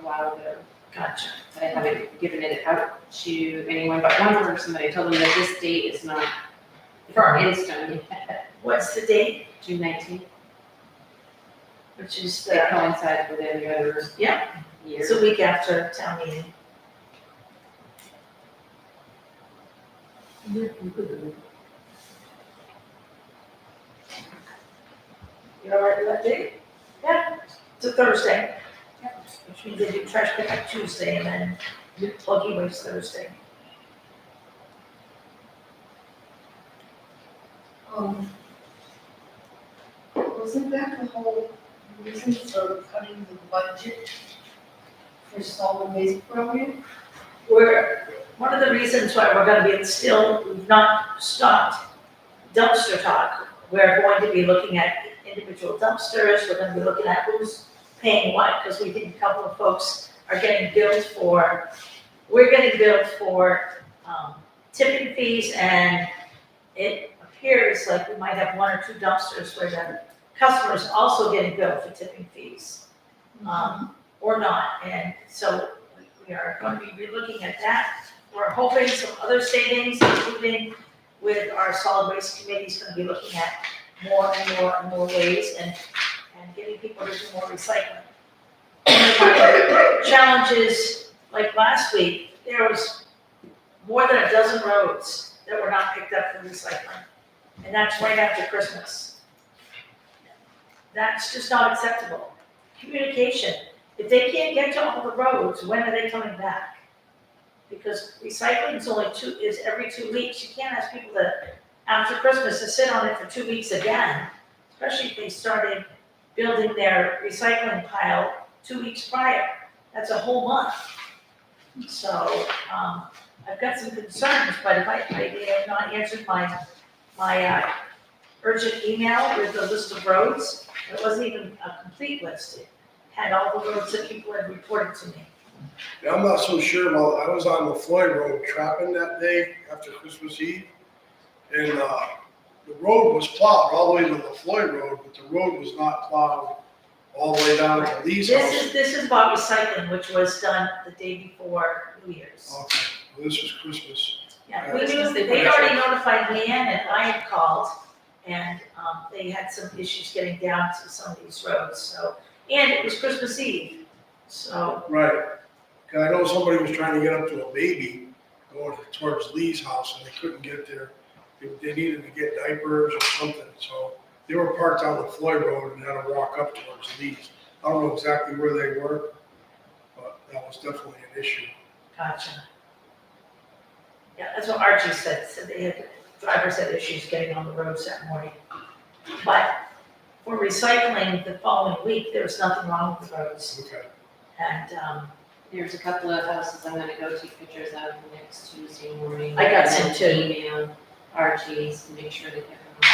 a while ago. Gotcha. But I haven't given it out to anyone but one person, but I told them that this date is not Firm. instant. What's the date? June 19th. Which is It coincides with every other Yeah. year. it's a week after town meeting. Yeah, you could do it. You all right with that date? Yeah, it's a Thursday. Which means they do trash pickup Tuesday and then bulky waste Thursday. Wasn't that the whole reason for cutting the budget for solid waste program? One of the reasons why we're gonna be still, we've not stopped dumpster talk. We're going to be looking at individual dumpsters, we're gonna be looking at who's paying what, because we think a couple of folks are getting billed for, we're getting billed for tipping fees, and it appears like we might have one or two dumpsters where the customers also getting billed for tipping fees, or not, and so we are going to be relooking at that. We're hoping some other savings, including with our solid waste committee, is gonna be looking at more and more and more ways and getting people to do more recycling. One of my challenges, like last week, there was more than a dozen roads that were not picked up for recycling. And that's right after Christmas. That's just not acceptable. Communication, if they can't get to all the roads, when are they coming back? because recycling is every 2 weeks. You can't ask people to, after Christmas, to sit on it for 2 weeks again, especially if they started building their recycling pile 2 weeks prior. That's a whole month. So, I've got some concerns, but if they have not answered my urgent email with a list of roads. It wasn't even a complete list. It had all the roads that people had reported to me. Yeah, I'm not so sure about, I was on the Floyd Road trapping that day after Christmas Eve. And, the road was plowed all the way to the Floyd Road, but the road was not plowed all the way down to Lee's house. This is about recycling, which was done the day before New Year's. Okay, well, this was Christmas. Yeah, we knew, they'd already notified Leanne and I had called, and, they had some issues getting down to some of these roads, so. And it was Christmas Eve, so, Right. 'Cause I know somebody was trying to get up to a baby going towards Lee's house and they couldn't get there. They needed to get diapers or something, so they were parked on the Floyd Road and had to walk up towards Lee's. I don't know exactly where they were, but that was definitely an issue. gotcha. Yeah, that's what Archie said drivers had issues getting on the roads that morning. But for recycling the following week, there was nothing wrong with the roads. Okay. And, There's a couple of houses I'm gonna go take pictures of next Tuesday morning. I got some and too. then email Archie's to make sure they get them.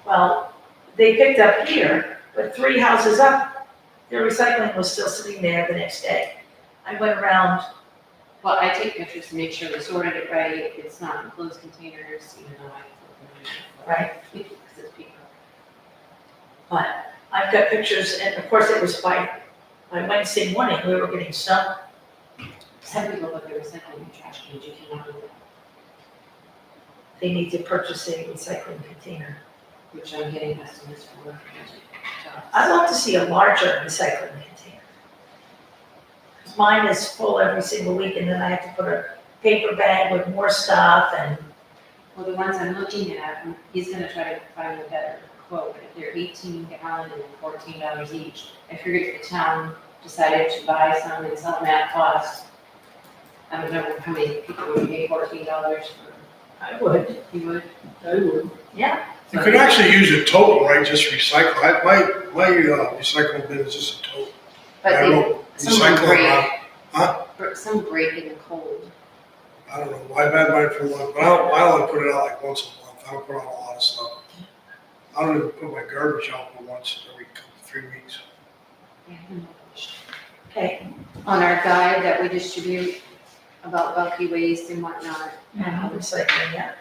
well, they picked up here, but 3 houses up, their recycling was still sitting there the next day. I went around, Well, I take pictures to make sure they sorted it right, it's not in closed containers, even though I put them in. right, Because it's people. but I've got pictures, and of course it was by Wednesday morning, we were getting snow. Some people put their recycling in trash cans, you cannot do that, They need to purchase a recycling container. which I'm getting estimates for. I'd love to see a larger recycling container. 'Cause mine is full every single week, and then I have to put a paper bag with more stuff, and Well, the ones I'm looking at, he's gonna try to find a better quote, if they're 18 gallon and $14 each. I figured if the town decided to buy some and sell them at cost, I don't know how many people would pay $14 for, I would, you would? I would. yeah. You could actually use a tote, right, just recycle. My recycling bin is just a tote. But I they, wrote some of them recycling, break, some break in the cold. I don't know, I've had mine for a long, but I only put it out like once a month. I don't put out a lot of stuff. I don't even put my garbage out for once every 3 weeks. Okay, On our guide that we distribute about bulky waste and whatnot, recycling, yeah.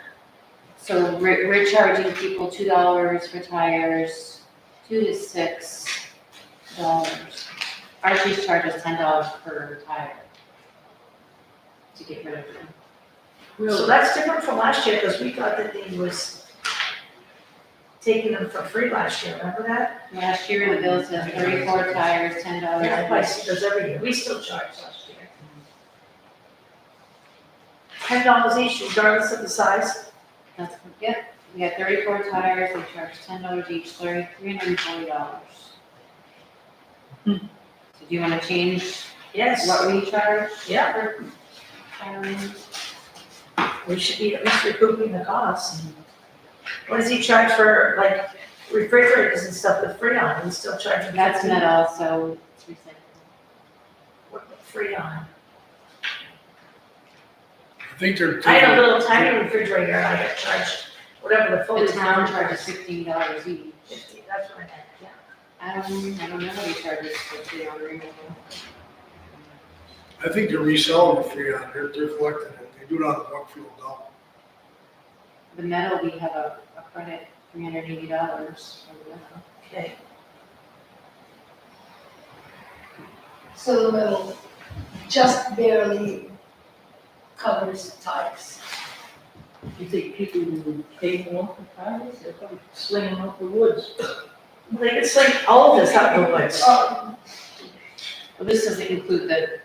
so we're charging people $2 for tires, $2 to $6. Archie's charges $10 per tire to get rid of them. So that's different from last year, because we thought that he was taking them for free last year, remember that? Last year, the bill says 34 tires, $10 Yeah, each. I see those every year, we still charge last year. $10 each regardless of the size. That's, yep, we got 34 tires, we charge $10 each, $340. So do you wanna change Yes, what we charge yeah, for tires? we should be at least recouping the cost. What does he charge for, like, refrigerators and stuff with Freon? We still charge him That's 15? not also, it's recyclable. What with Freon? I think they're. I had a little tiny refrigerator, and I got charged whatever the full. The town charges $15 each. 50, that's what I meant, yeah. I don't know what he charges for free on removal. I think they're reselling it free on, they're collecting it. They do it on the Buckfield dump. The metal, we have a credit, $380 for the metal. Okay, So the metal just barely covers tires. You think people would pay more for tires? They're probably slinging off the woods. they could sling all of this out in the woods. Well, this doesn't include the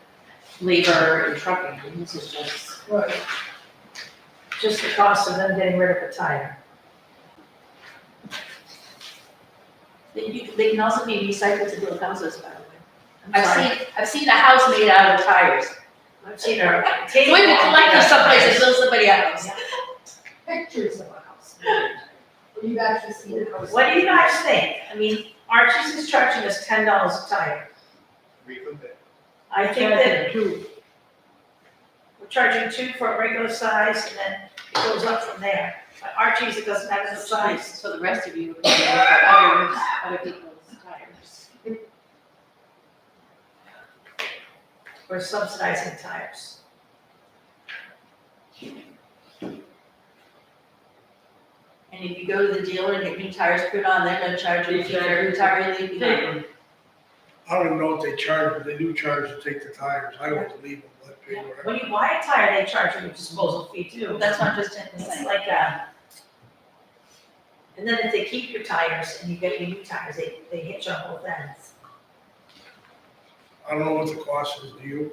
labor and trucking, this is just, Right. Just the cost of them getting rid of a tire. They can also be recycled to build houses, by the way. I'm sorry. I've seen a house made out of tires. I've seen her So take. we can collect them someplace and build somebody else. Pictures of a house. Or you've actually seen a house. What do you guys think? I mean, Archie's is charging us $10 a tire. I think that Two. we're charging 2 for a regular size, and then it goes up from there. But Archie's, it doesn't have the size. So the rest of you are paying for other people's tires. We're subsidizing tires. And if you go to the dealer and get new tires put on, they're gonna charge you for every tire you leave behind. I don't even know if they charge, but they do charge to take the tires. I always leave them, let pay whatever. When you buy a tire, they charge you a disposal fee too. That's not just 10%. It's like a, and then if they keep your tires and you get your new tires, they hit you on both ends. I don't know what the cost is, do you?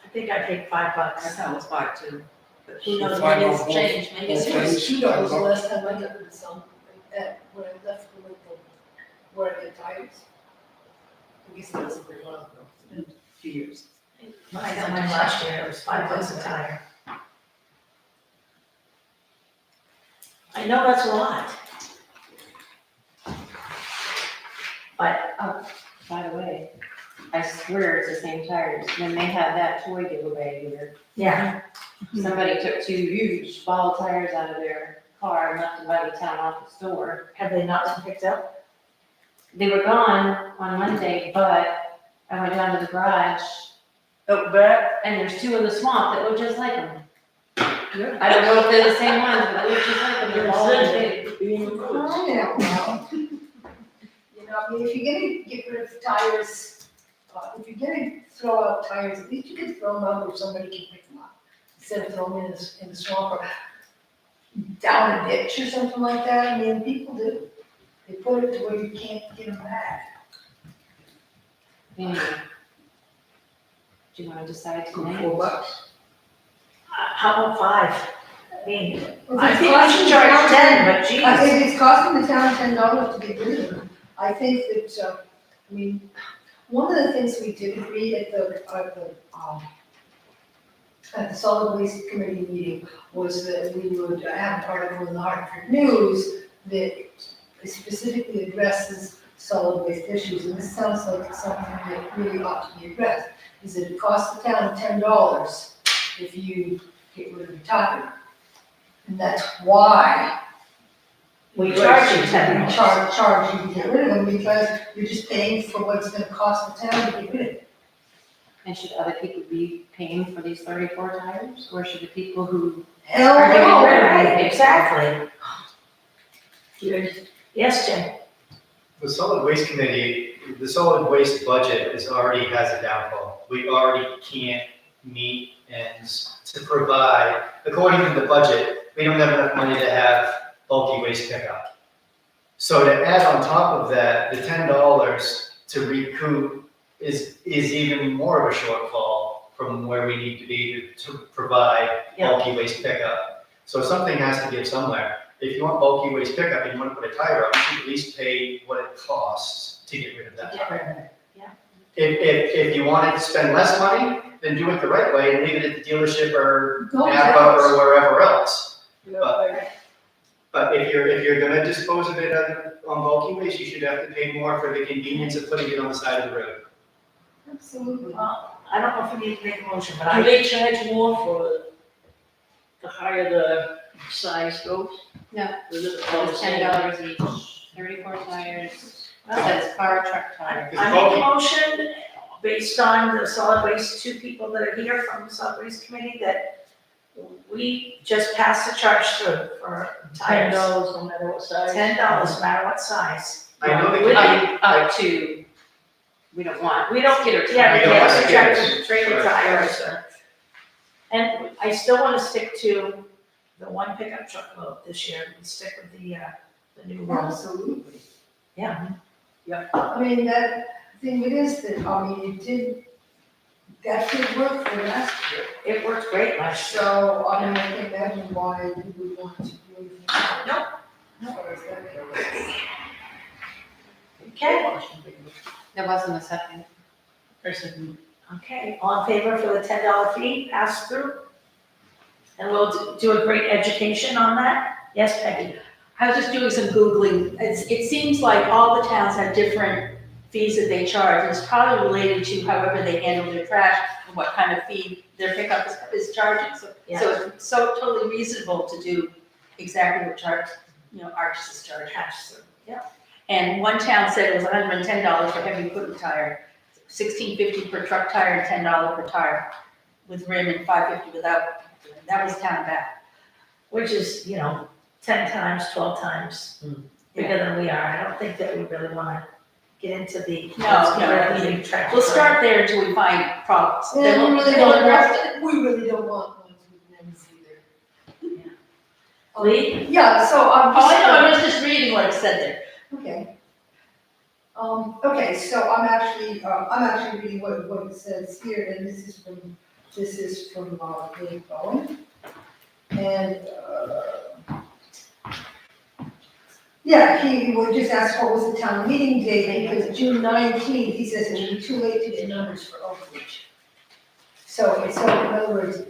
I think I paid $5. That's how it was bought too. But who So knows, five maybe on it's both. changed, maybe it's. It was $2 the last time I got rid of some, when I left the local, where I get tires. I guess that was a pretty while ago. It's been a few years. When I got mine last year, it was $5 a tire. I know that's a lot. But, By the way, I swear it's the same tires. When they had that toy giveaway here, yeah, somebody took 2 huge ball tires out of their car and left them by the town office door. have they not been picked up? They were gone on Monday, but I went down to the garage Oh, but. and there's 2 in the swamp that look just like them. I don't know if they're the same ones, but they look just like them. They're all big. Being good. Oh, yeah, well. You know, I mean, if you're gonna get rid of tires, if you're gonna throw out tires, at least you can throw them out where somebody can pick them up. Instead of throwing them in the swamp or down a ditch or something like that, I mean, people do. They put it to where you can't get them back. Anyway. Do you want to decide tonight? $4. How about 5? I mean, If I it's think I should costing charge the 10, but town- geez. If it's costing the town $10 to get rid of them, I think that, I mean, one of the things we did agree at the solid waste committee meeting was that we would have an article in the Hartford News that specifically addresses solid waste issues, and this sounds like it's something that really ought to be addressed. Is that it costs the town $10 if you get rid of your tire. And that's why We charge you we $10. charge you to get rid of them, because you're just paying for what's gonna cost the town to get rid of it. And should other people be paying for these 34 tires? Or should the people who Hell are getting no. rid of them Right, pay? exactly. Yes. Yes, Jim? The solid waste committee, the solid waste budget already has a downfall. We already can't meet and to provide, according to the budget, we don't have enough money to have bulky waste pickup. So to add on top of that, the $10 to recoup is even more of a shortfall from where we need to be to provide Yeah. bulky waste pickup. So something has to give somewhere. If you want bulky waste pickup and you want to put a tire on, you should at least pay what it costs to get rid of that tire. If you wanted to spend less money, then do it the right way and leave it at the dealership or Go Napa else. or wherever else. Yeah. But if you're gonna dispose of it on bulky waste, you should have to pay more for the convenience of putting it on the side of the road. Absolutely. Well, I don't know if we need to make a motion, but Do I, they charge more for the higher the size goes? No. Or is it all the It's same? $10 each, 34 tires, it says car, truck tires. I make a motion based on the solid waste, 2 people that are here from the solid waste committee, that we just pass the charge through for tires. $10 no matter what size? $10, no matter what size. I know the With committee, Up to, we don't want. We don't skidder Yeah, We we don't get want the skidders. tractor trailer tires. And I still wanna stick to the 1 pickup truck load this year, and stick with the new rules. Absolutely. Yeah. I mean, that thing it is that, I mean, that did work for last year. It worked great last year. So, I mean, I can't imagine why we would want to do anything. Nope. As far as that goes. Okay, There wasn't a second. I said, Okay, all in favor for the $10 fee pass through? And we'll do a great education on that? Yes, Peggy? I was just doing some Googling. It seems like all the towns have different fees that they charge. It's probably related to however they handle their trash and what kind of fee their pickup is charging. So it's so totally reasonable to do exactly what Arches is charging. Pass through, yeah. And one town said it was $110 for heavy equipment tire, $16.50 per truck tire, and $10 per tire with rim, and $5.50 without. That was town back. Which is, 10 times, 12 times bigger than we are. I don't think that we really want to get into the. No. Track. We'll start there until we find problems. And Then we we'll really we'll don't address it. want, we really don't want ones we've never seen there. Lee? Yeah, so I'm Oh, just. I know, I was just reading what it said there. Okay. Okay, so I'm actually reading what it says here, and this is from Dave Bowen. And, yeah, he would just ask what was the town meeting date, because June 19th, he says it would be too late to get numbers for overage. So in other words,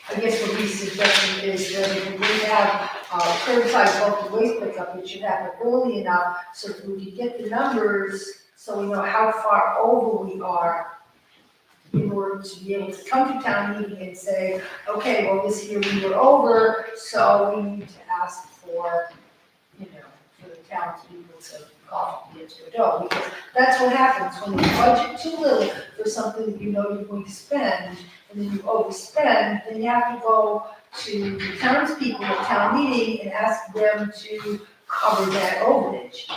I guess what he's suggesting is that if we have curbside bulky waste pickup, it should happen early enough so that we can get the numbers, so we know how far over we are, in order to be able to come to town meeting and say, okay, well, this year we were over, so we need to ask for, for the town to be able to cough into a dough. Because that's what happens when you budget too little for something that you know you're going to spend, and then you overspend, then you have to go to the townspeople at town meeting and ask them to cover that overage.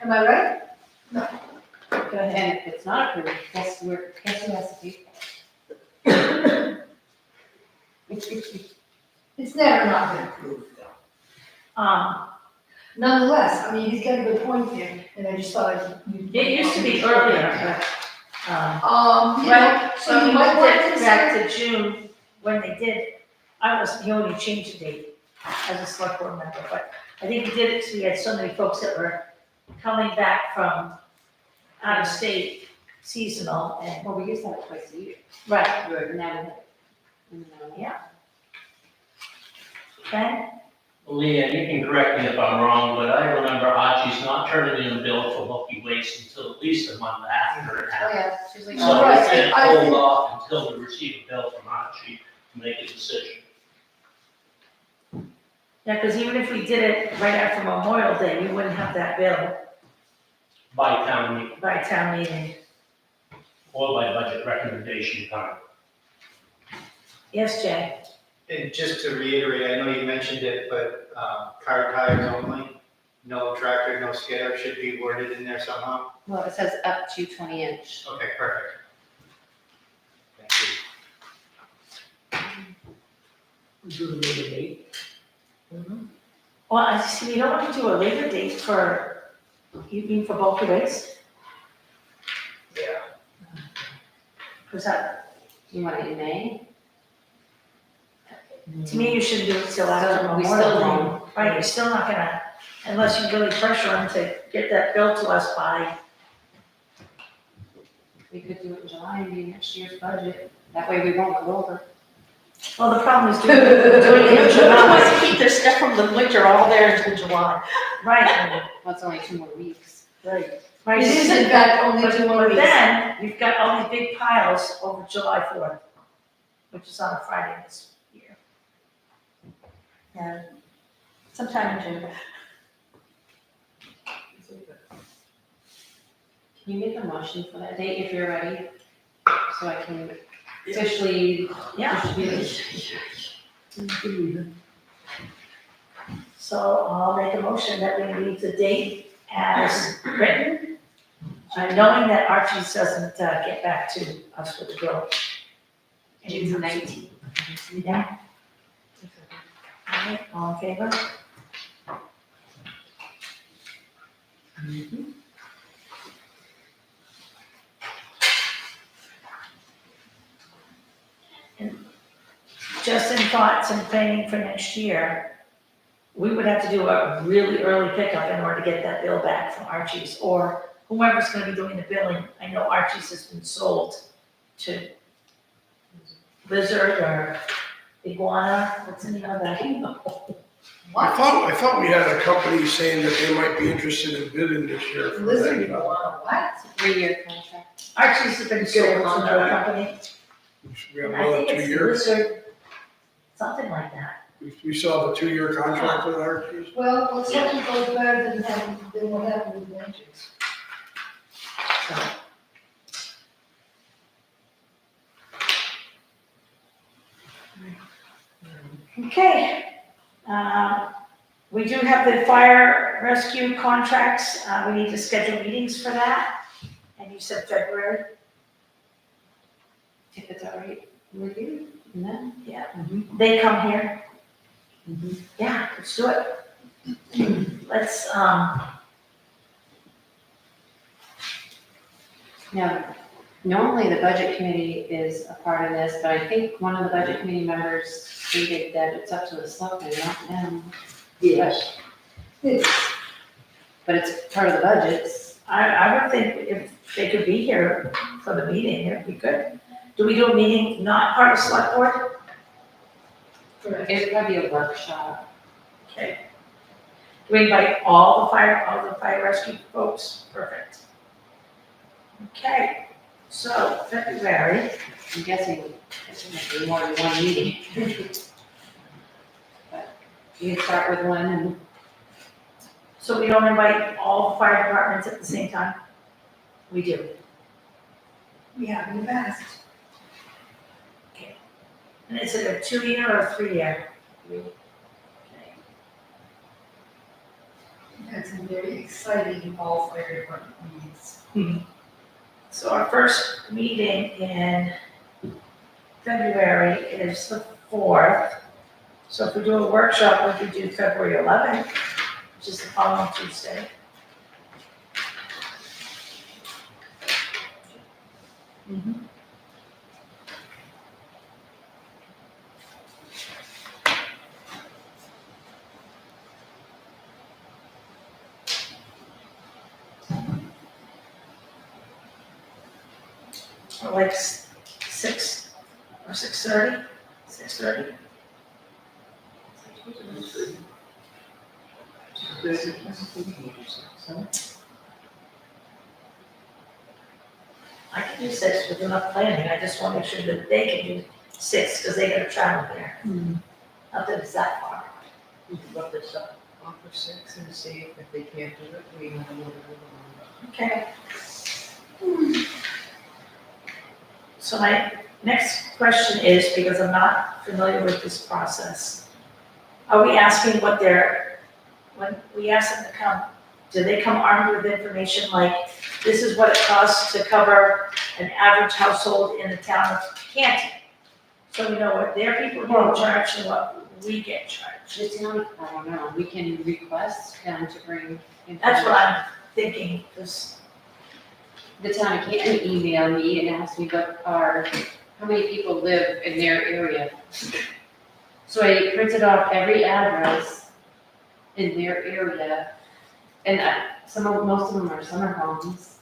Am I right? No. Go ahead. And if it's not approved, guess who has to pay for it? It's never not been approved, though. Nonetheless, I mean, he's got a good point there, and I just thought I'd. It used to be earlier, but, So so you we might want went to back to June when they did, he only changed the date as a select board member, but I think he did it because we had so many folks that were coming back from out of state seasonal and, Well, we used to have it twice a year. right, And now we have it. yeah. Okay, Leah, you can correct me if I'm wrong, but I remember Archie's not turning in a bill for bulky waste until at least a month after it Oh, happened. yeah, she's like, So Right, we can't I hold think- off until we receive a bill from Archie to make a decision. yeah, because even if we did it right after Memorial Day, we wouldn't have that bill By town meeting by town meeting. or by budget recommendation time. Yes, Jay? And just to reiterate, I know you mentioned it, but car tires only, no tractor, no skidder should be worded in there somehow. well, it says up to 20 inch. Okay, perfect. Thank you. Do the later date. Well, I see, we don't want to do a later date for, you mean for bulky waste? Yeah. Because that, You want it in May? to me, you shouldn't do it till after We Memorial still Day. won't. Right, you're still not gonna, unless you really pressure them to get that bill to us by, We could do it in July and be next year's budget. That way we won't go over. well, the problem is doing it in Who July. wants to keep their stuff from the winter all there until July? Right, Well, it's only 2 more weeks. right. It is in fact only 2 more But weeks. then, you've got all the big piles over July 4th, which is on a Friday this year. Yeah. Sometime in June. Can you make a motion for that date if you're ready? So I can officially Yeah, distribute it. so I'll make a motion that we leave the date as written, knowing that Archie doesn't get back to us with the bill. June 19th. Yeah. All right, all in favor? And just in thoughts and planning for next year, we would have to do a really early pickup in order to get that bill back from Archie's, or whoever's gonna be doing the billing, I know Archie's has been sold to Lizard or Iguana, what's the name of that? I thought we had a company saying that they might be interested in bidding this year for Lizard, that you job. want what? It's a 3-year contract. Archie's has been sold to another company. We have I another think 2 it's years. Lizard, something like that. We saw the 2-year contract with Archie's. Well, let's hope it goes better than what happened with Ventures. So. Okay, we do have the fire rescue contracts, we need to schedule meetings for that, and you said February, If it's all right with you, and then, yeah, they come here. Mhm. Yeah, let's do it. Let's, now, normally the budget committee is a part of this, but I think one of the budget committee members stated that it's up to the selectmen, not them. Yes. But it's part of the budgets. I would think if they could be here for the meeting, it'd be good. Do we do a meeting not part of select board? Correct. It'd probably be a workshop. Okay. Do we invite all the fire rescue folks? Perfect. Okay, so February, I'm guessing it's gonna be more than one meeting. But you can start with one and so we don't invite all the fire departments at the same time? We do. We have in the past. And is it a 2-year or a 3-year? Okay. We've had some very exciting all fire department meetings. So our first meeting in February is the 4th. So if we do a workshop, we could do February 11th, which is the following Tuesday. Or like 6 or 6:30, 6:30. I can do 6 with enough planning, I just want to make sure that they can do 6, because they gotta travel there. Not that it's that far. We could let this up, offer 6 and see if they can't do it, we have a little bit of. Okay. So my next question is, because I'm not familiar with this process, are we asking what when we ask them to come, do they come armed with information like, this is what it costs to cover an average household in the town of Canton? So we know what their people get charged and what we get charged. the town, I don't know, we can request them to bring. That's what I'm thinking, because, The town of Canton emailed me and asked me how many people live in their area. So I printed off every address in their area, and most of them are summer homes.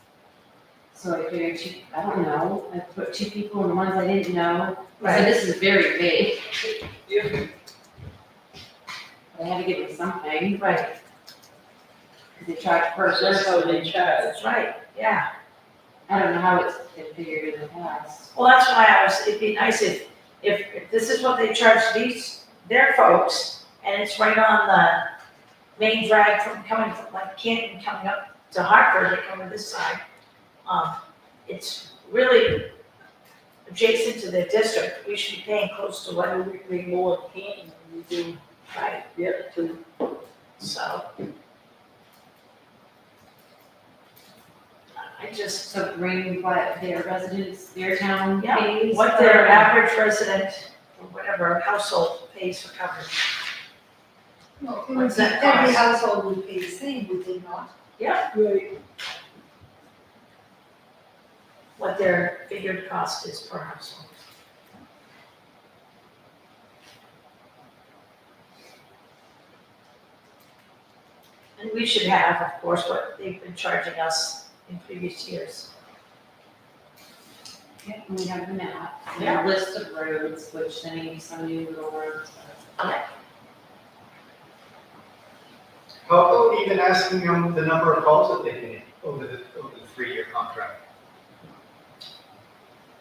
So I figured I don't know, I put 2 people and the ones I didn't know. I said, this is very vague. I had to give them something, right, because they charge per That's person. how they charge. that's right, yeah. I don't know how it's been figured in the past. Well, that's why it'd be nice if this is what they charge their folks, and it's right on the main drag coming from like Canton, coming up to Hartford, they come to this side. It's really adjacent to their district, we should be paying close to what We pay more Canton than we do, right, yep, to so. I just, So bring what their residents, their town yeah, pays. what their average resident, or whatever household pays for coverage. No, it What's would be that every cost? household would pay the same, would they not? right. What their figured cost is per household. And we should have, of course, what they've been charging us in previous years. Yeah, and we have the map, and Yeah. a list of roads, which then maybe some new little roads. How about even asking them the number of calls that they made over the 3-year contract?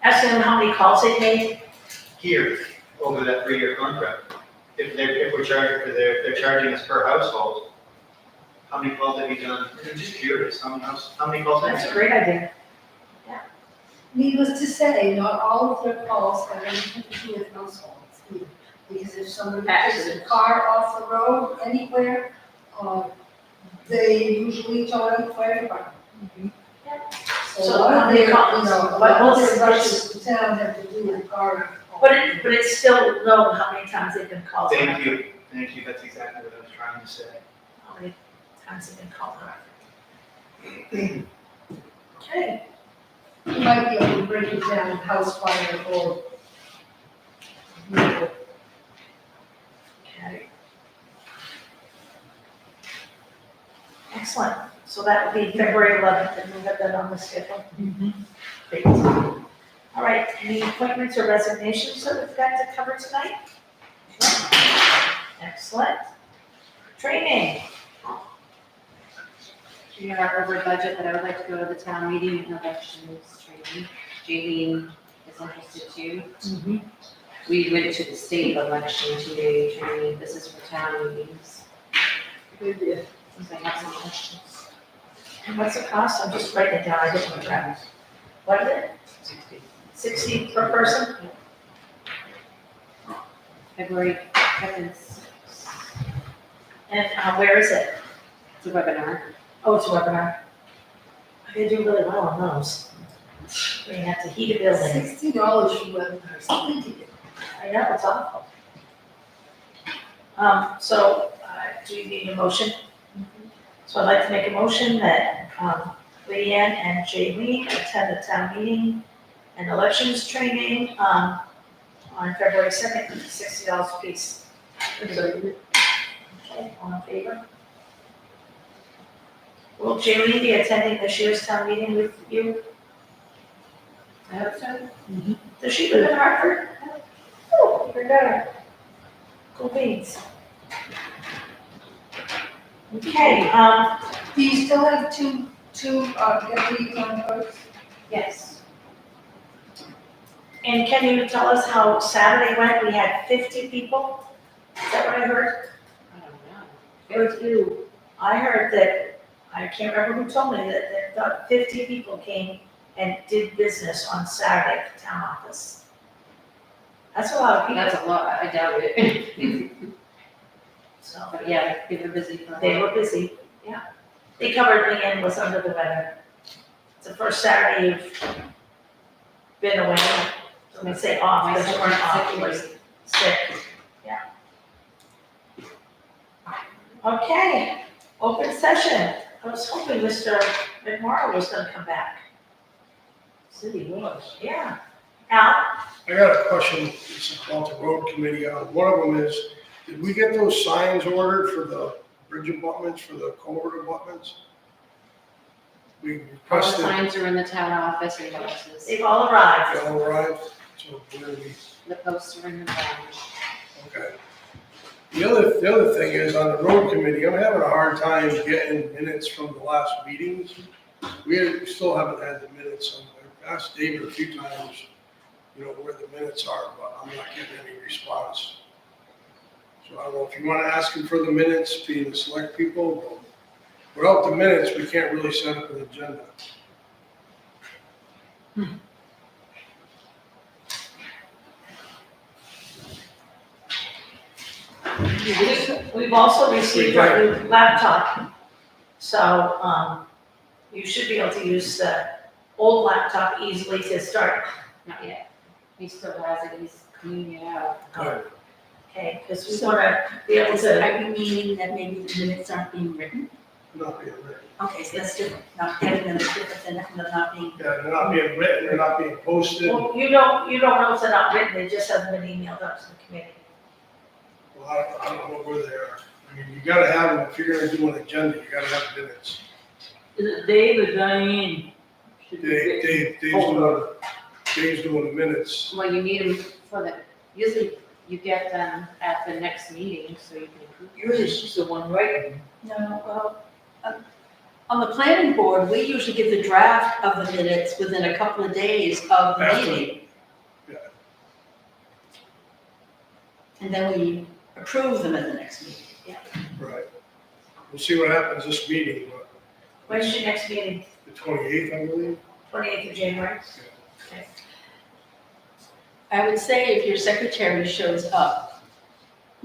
Ask them how many calls they made. Here, over that 3-year contract. If we're charging for they're charging us per household, how many calls have you done? I'm just curious, how many calls have That's you a done? great idea. Needless to say, not all of their calls have anything to do with households either. Because if somebody takes a car off the road anywhere, they usually tow it to the fire department. So So a lot how of many their, calls? you know, a But lot of most- their rushes to town have to do with car. But it's still low how many times they've been called. Thank you, that's exactly what I was trying to say. How many times they've been called out. Okay, You might be able to break it down, house fire or. okay. Excellent. So that would be February 11th, and we'll have that on the schedule. Great. All right, any appointments or resignations that we've got to cover tonight? Excellent. Training. We are over budget, but I would like to go to the town meeting and elections training. Jaylene is interested too. We went to the state election 2-day training. This is for town meetings. Since I have some questions. And what's the cost? I'm just writing it down, I didn't grab it. What is it? 60 per person? February 5th, And where is it? it's a webinar. Oh, it's a webinar. They do really well on those. We have to heat a building. $60 for webinars, I know, it's awful. So, do you need a motion? So I'd like to make a motion that, Leanne and Jaylene attend the town meeting and elections training, on February 2nd, $60 a piece. Okay, all in favor? Will Jaylene be attending this year's town meeting with you? I hope so. Does she live in Hartford? Oh, even better. Cool beans. Okay, Do you still have two deputy town clerks? Yes. and can you tell us how Saturday went? We had 50 people? Is that what I heard? I don't know. I heard that, I can't remember who told me that 50 people came and did business on Saturday at the town office. That's a lot of people, That's a lot, I doubt it. so But yeah, they were busy for a they while. were busy, yeah. They covered Leanne was under the weather. It's the first Saturday you've been away, I'm gonna say off, because you weren't off, you were sick, yeah. Okay, open session. I was hoping Mr. McMorrow was gonna come back. City was. Yeah. Al? I got a question, it's about the road committee, one of them is, did we get those signs ordered for the bridge abutments, for the culvert abutments? We All the requested, signs are in the town office and boxes. They've all arrived. they all arrived, so we're gonna be, The posts are in the branch. okay. The other thing is, on the road committee, I'm having a hard time getting minutes from the last meetings. We still haven't had the minutes, I've asked David a few times, you know, where the minutes are, but I'm not getting any response. So I don't know if you wanna ask him for the minutes, being the select people, but without the minutes, we can't really set up an agenda. We've also received our new laptop. So, you should be able to use the old laptop easily to start. Not yet. He still has it, he's cleaning it out. Good. Okay, because we wanna be able So to, are you meaning that maybe the minutes aren't being written? Not being written. Okay, so that's different, not having them is different than them not being. Yeah, they're not being written, they're not being posted. well, you don't know if they're not written, they just haven't been emailed out to the committee. Well, I don't know where they are. I mean, you gotta have them, if you're gonna do an agenda, you gotta have minutes. Is it Dave or Diane? Should be Dave's doing the minutes. Well, you need them for the, usually you get them at the next meeting, so you can approve. Usually she's the one writing. No, well, on the planning board, we usually get the draft of the minutes within a couple of days of the After. meeting. Yeah. And then we approve them at the next meeting. Right. We'll see what happens this meeting, but When's your next meeting? the 28th, I believe. 28th of January? Okay. I would say if your secretary shows up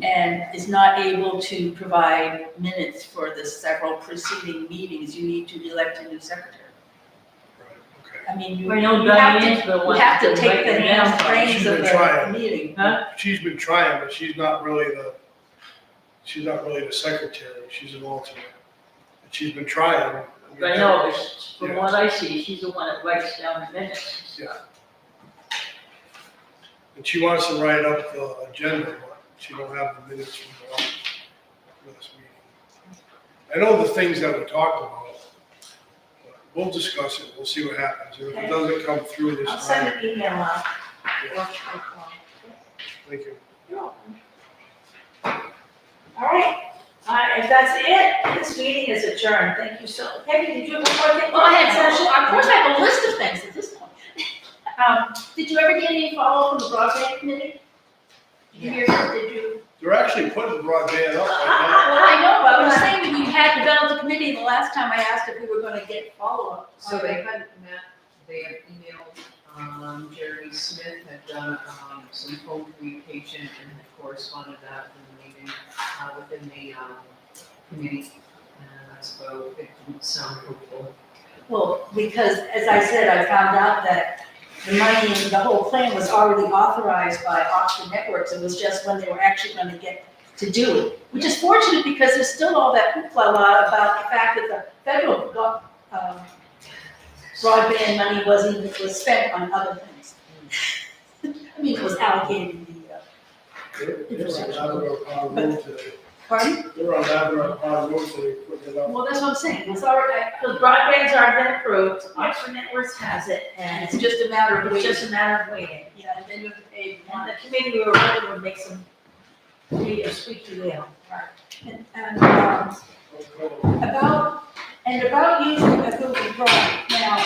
and is not able to provide minutes for the several preceding meetings, you need to elect a new secretary. Right, okay. I mean, I know you have Diane's to, the you one. have to that take write the them down. reins She's of been the trying. meeting. Huh? She's been trying, but she's not really the secretary. She's an alternate. And she's been trying. I know, but from what I see, she's the one that writes down the minutes. Yeah. And she wants to write up the agenda, but she don't have the minutes from the last meeting. I know the things that we talked about. But we'll discuss it. We'll see what happens. If it doesn't come through this I'll send time, an email out. yeah, thank you. You're welcome. All right, if that's it, this meeting is adjourned. Thank you so, Peggy, did you have one thing? Well, I had, of course, I have a list of things at this point. Did you ever get any follow-up from the broadband committee? Did you hear, did you? They're actually putting broadband up right Well, I know, but I was saying when you had developed the committee, the last time I asked if we were gonna get follow-up. So they hadn't met, they had emailed, Jeremy Smith had done, some phone communication and had corresponded that in the meeting, within the, committee. And so it didn't sound hopeful. Well, because as I said, I found out that the money, the whole plan was already authorized by Oxford Networks. It was just when they were actually gonna get to do it. Which is fortunate because there's still all that hoopla about the fact that the federal, broadband money was spent on other things. I mean, it was allocated in the, now. They're on Labrador Pond Road today. pardon? They're on Labrador Pond Road today, putting it up. Well, that's what I'm saying. It's already, The broadband's already been approved, Oxford Networks has it, and and it's just a matter of it's waiting. just a matter of waiting. Yeah, and then you have to pay. And the committee we were running would make some, be a squeaky wheel. And, about using a Google Drive. Now,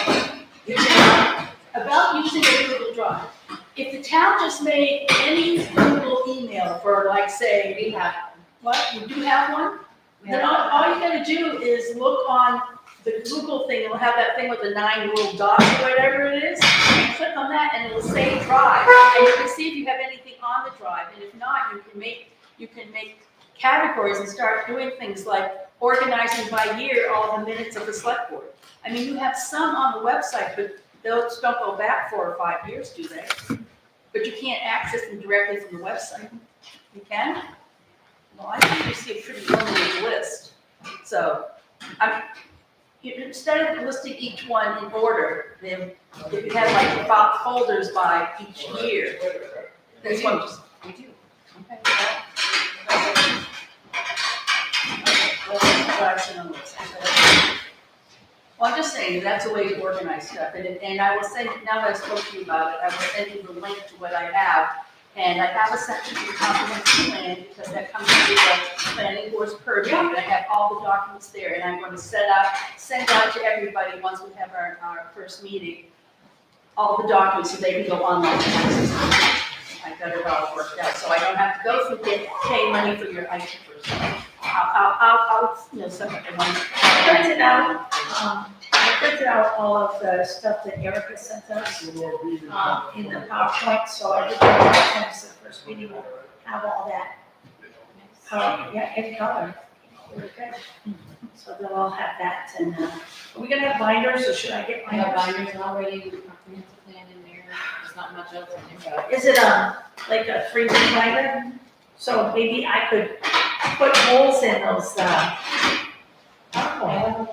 about using a Google Drive. If the town just made any Google email for, like, say, We have, what, you do have one? Then all you gotta do is look on the Google thing, it'll have that thing with the 9 little dots or whatever it is. You click on that and it'll say drive, and you can see if you have anything on the drive, and if not, you can make categories and start doing things like organizing by year all the minutes of the select board. I mean, you have some on the website, but those don't go back 4 or 5 years, do they? But you can't access them directly from the website. You can? Well, I think you see a pretty limited list. So, instead of listing each one in order, then if you had like about folders by each year, that's what. we do. Okay, well, that's what I said on the website. Well, I'm just saying, that's a way to organize stuff, and I will send, now that I spoke to you about it, I will send you the link to what I have. And I have a section for the comprehensive plan, because that comes with the planning board's purview, and I have all the documents there, and I'm going to send out to everybody, once we have our first meeting, all the documents, so they can go online and access them. I got it all worked out, so I don't have to go through pay money for your IT person. I'll send it to one. I printed out all of the stuff that Erica sent us, in the PowerPoint, so everybody attends the first meeting will have all that. Yeah, in color. Really good. So they'll all have that, and, are we gonna have binders, or should I get I have binders? binders already with comprehensive plan in there, there's not much else in there. Is it, like a 3D binder? So maybe I could put holes in those, oh,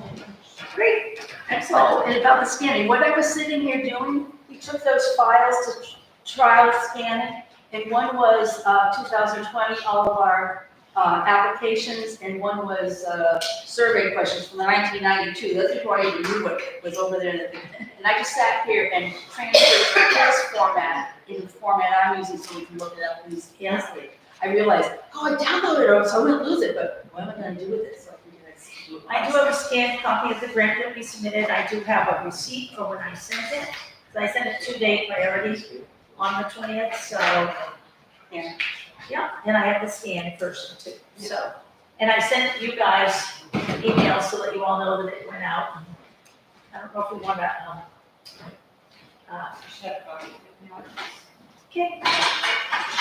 great, Oh, excellent. and about the scanning, what I was sitting here doing, we took those files to trial scan it, and one was 2020, all of our applications, and one was survey questions from the 1992. That's before I even knew what was over there. And I just sat here and transferred from this format in the format I'm using so we can look it up and easily. I realized, oh, I downloaded it, so I wouldn't lose it, but what am I gonna do with it? So I figured I'd see what I do have a scanned copy of the grant that we submitted. I do have a receipt for when I sent it. So I sent it 2-day priority on the 20th, so. Yeah, and I have the scan version too, so. And I sent you guys emails so that you all know that it went out. I don't know if we want to, okay.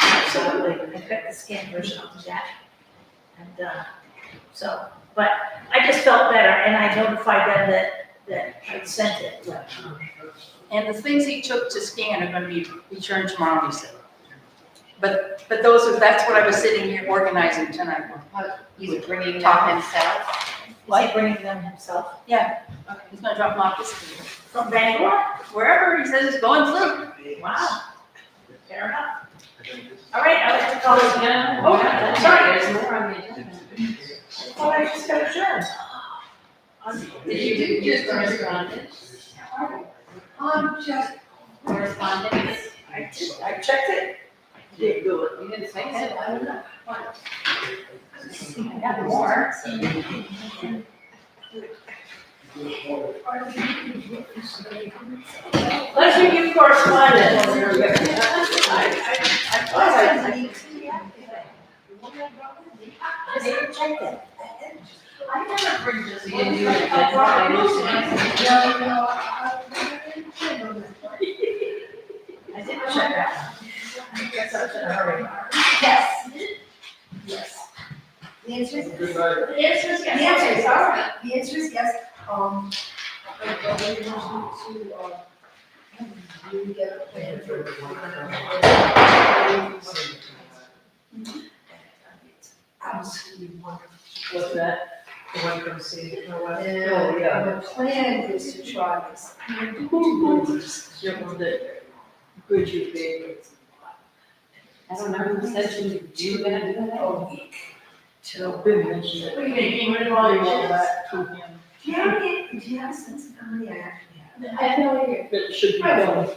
Absolutely, I've got the scan version of that. And, so, but I just felt better and I notified them that I'd sent it. And the things he took to scan are gonna be returned tomorrow, he said. But that's what I was sitting here organizing tonight. He's bringing them Talking. himself. Is he bringing them himself? Yeah, he's gonna drop them off this week. From Bangor? Wherever he says it's going through. Wow. Fair enough. All right, I like to call this. Oh, Oh, sorry. There's more on the agenda. I thought I just got adjourned. Did you do just correspondence? Just, Correspondence? I checked it. Didn't do it. You didn't say so. I don't know. I got more. Let's review correspondence. I didn't check it. I never bring this in. I didn't check that. I guess I was in a hurry. yes. Yes. The answer is yes. The answer is The yes. answer is, all right, the answer is yes. You get a plan for. Absolutely wonderful. What's that? The one from City. And the plan is to try this. Several that good you big. I don't know who said you were gonna do that. A week. Till Ben mentioned it. What are you gonna get rid of all your All chips? that to him. Do you have a sense of how many I actually have? I have no idea. But it should be done.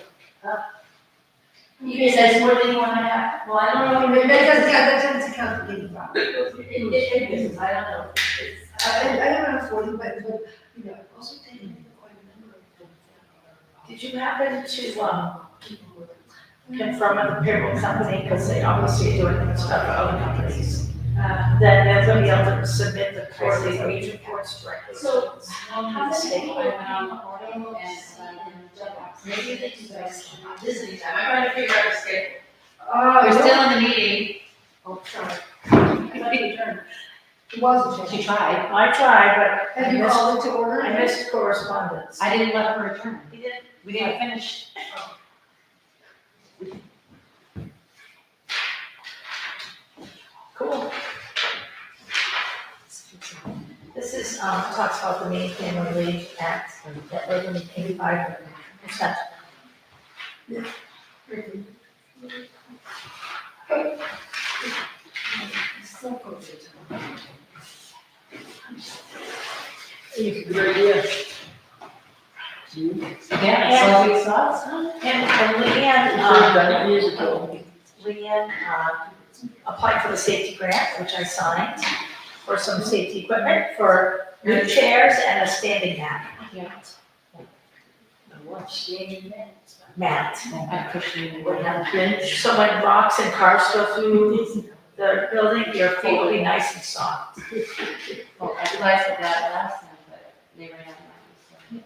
You said more than you wanna have? Well, I don't know. That doesn't count the big box. It is, I don't know. It's- I don't know 40, but, you know, I've also taken quite a number of them. Did you happen to, confirm with the payroll company, because they obviously are doing stuff for other companies, that they're gonna be able to submit the quarterly wage reports directly? So, How does it work? Maybe they can Visiting time, I'm trying to figure out the schedule. We're still in the meeting. Oh, sorry. I It wasn't. She tried. tried, but Have you called it to order? I missed correspondence. I didn't let her return. You did? We didn't finish. Cool. This is, talks about the main family leave act, that we're gonna pay 5%. It's a good idea. Yeah, so we saw some. And Leanne, Done it years ago. Leanne, applied for the safety grant, which I signed, for some safety equipment for new chairs and a standing mat. Mat. I pushed you. So when rocks and cars go through the building, your feet will be nice and soft. Well, I realized that last time, but they ran out of money.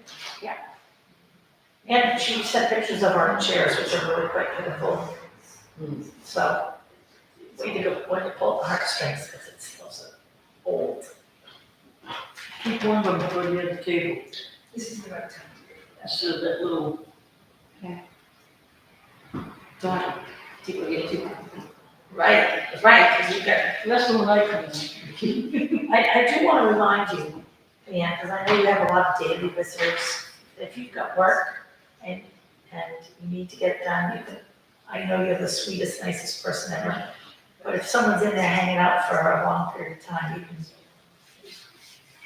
And she sent pictures of our chairs, which are really quite beautiful. So, we need to go, when to pull the heartstrings, because it's still so old. Keep one of them for the other table. This is the right time. Instead of that little, Don't people get too. Right, because you got, that's the one I come in. I do want to remind you, Leanne, because I know you have a lot of daily visitors, if you've got work and you need to get it done, you can, I know you're the sweetest, nicest person ever. But if someone's in there hanging out for a long period of time,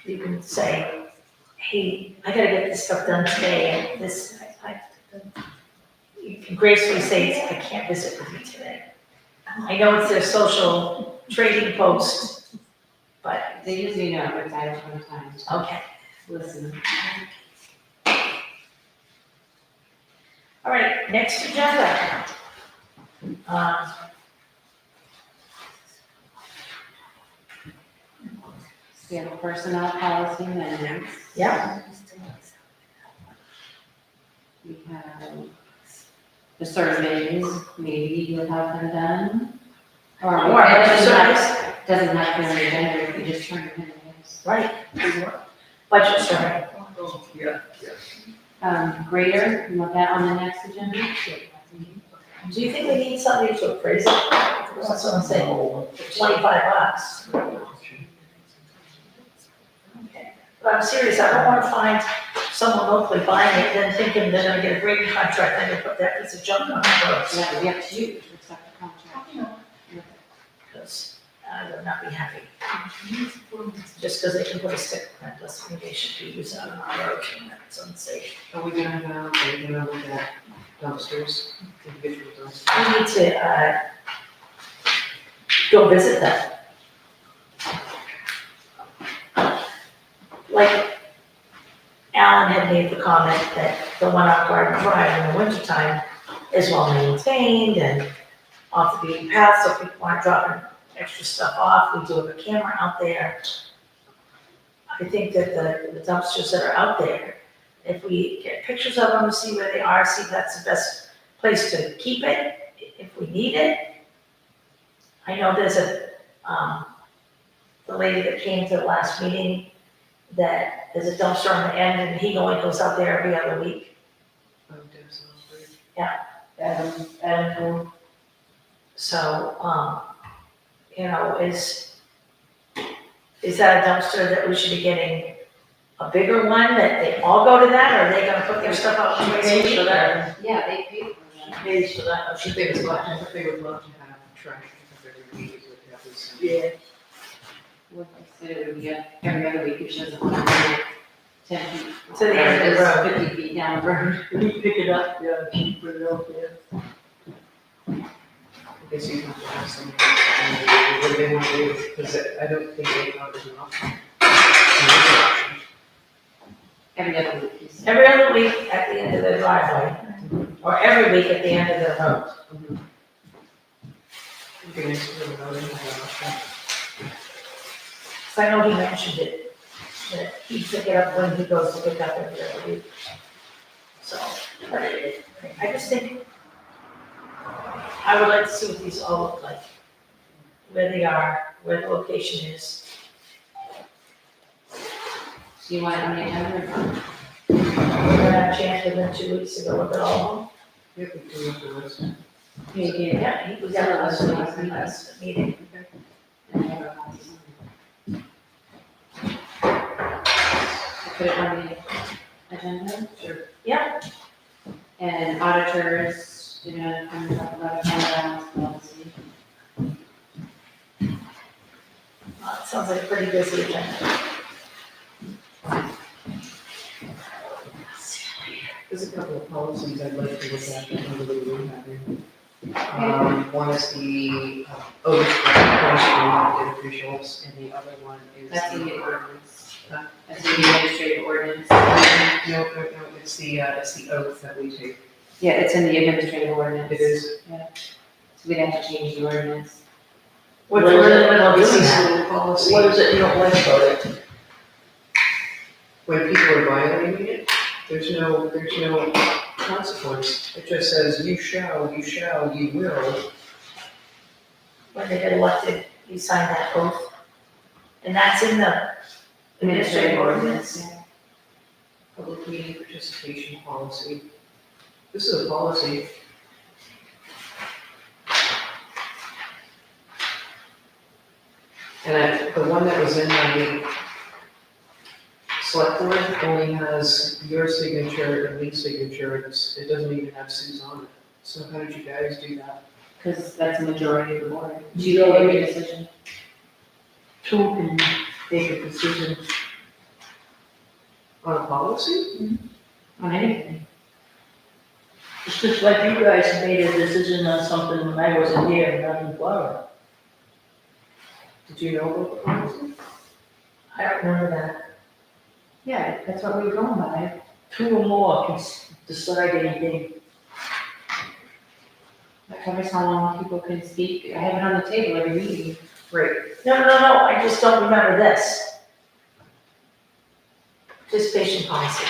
you can say, hey, I gotta get this stuff done today, and this, you can gracefully say, I can't visit with you today. I know it's their social trading post, but, They usually know, but I don't have time to okay. listen. All right, next agenda. We have a personnel policy amendments. Yeah, We have the surveys, maybe you'll have them done. Or Or it have doesn't have to be on the agenda, if you just turn it in. right. Budget survey. Grader, you want that on the next agenda? Do you think we need somebody to appraise it? That's what I'm saying, $25. Okay. But I'm serious, I don't wanna find someone locally buying it, then thinking they're gonna get a grading contract, and they put that piece of junk on the road. So that would be up to you to accept the contract. Because I would not be happy. Just because they can put a sticker on it, doesn't mean they should be using it on our road, and that's unsafe. Are we gonna look at dumpsters, individual dumpsters? We need to, go visit them. Like, Alan had made the comment that the one on Garden Drive in the wintertime is well maintained and off the beaten path, so if people aren't dropping extra stuff off, we do have a camera out there. I think that the dumpsters that are out there, if we get pictures of them, see where they are, see if that's the best place to keep it, if we need it. I know there's the lady that came to the last meeting, that there's a dumpster on the end, and he only goes out there every other week. Oh, Deb's on three. And so, you know, is that a dumpster that we should be getting a bigger one, that they all go to that, or are they gonna put their stuff out twice a week? Yeah, they pay for that. Pays for that. I think they would love to have trash every week, is what Deb was saying. Yeah. What I said, it would be every other week, which doesn't want to be 10 feet. To the end of the road. 50 feet down the road. We pick it up, yeah, put it out there. I guess you have to have some, what do they want to do, because I don't think they thought it was an option. Every other week. he said. Every other week at the end of the driveway, or every week at the end of the road. Okay, next to the road, and have an option. So I know he mentioned it, that he'd pick it up when he goes to pick up every other week. So, but I just think, I would like to see what these all look like, where they are, where the location is. So you want it on the agenda or not? We're gonna have a chance within 2 weeks to go look at all Yep, we can look at this. of them. Yeah, he was at the last meeting. And I have a copy. Put it on the agenda? Sure. Yeah, And auditors, you know, I'm gonna talk about a fund balance policy. it sounds like a pretty busy agenda. There's a couple of policies I'd like to look at that nobody really have. One is the oath for elected officials, and the other one is That's in the. the ordinance. Huh? That's in the administrative ordinance. No, it's the oath that we take. Yeah, it's in the administrative ordinance. It is. So we'd have to change the ordinance. Which we're in the middle of This doing is that. the policy. What is it you don't like about it? When people are violating it, there's no consequence. It just says, you shall, you will. When they get elected, you sign that oath. And that's in the administrative ordinance. Yeah. Public meeting participation policy. This is a policy. And the one that was in my select board only has your signature and Lee's signature, it doesn't even have Sue's on it. So how did you guys do that? because that's the majority of the board. You can make a decision. Two can make a decision. On a policy? On anything. It's just like you guys made a decision on something when I wasn't here and not in Florida. Did you know about the policy? I don't remember that. Yeah, that's what we were going by. Two or more can decide anything. That covers how long people can speak. I have it on the table every meeting. Right. No, I just don't remember this. Participation policy.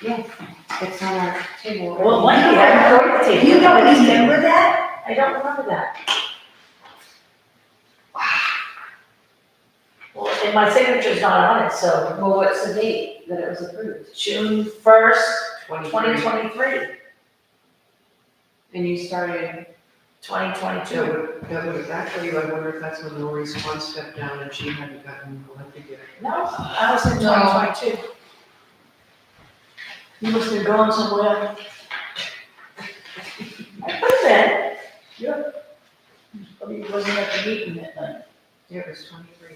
It's on our table. Well, one year, I remember the table. You don't remember that? I don't remember that. Well, and my signature's not on it, so Well, what's the date that it was approved? June 1st, 2023, And you started, 2022. That would have actually, I wonder if that's when Lori's one stepped down and she hadn't gotten elected yet. No, I was in 2022. You must have gone somewhere. I put it in. Probably wasn't at the meeting that night. Yeah, it was 23.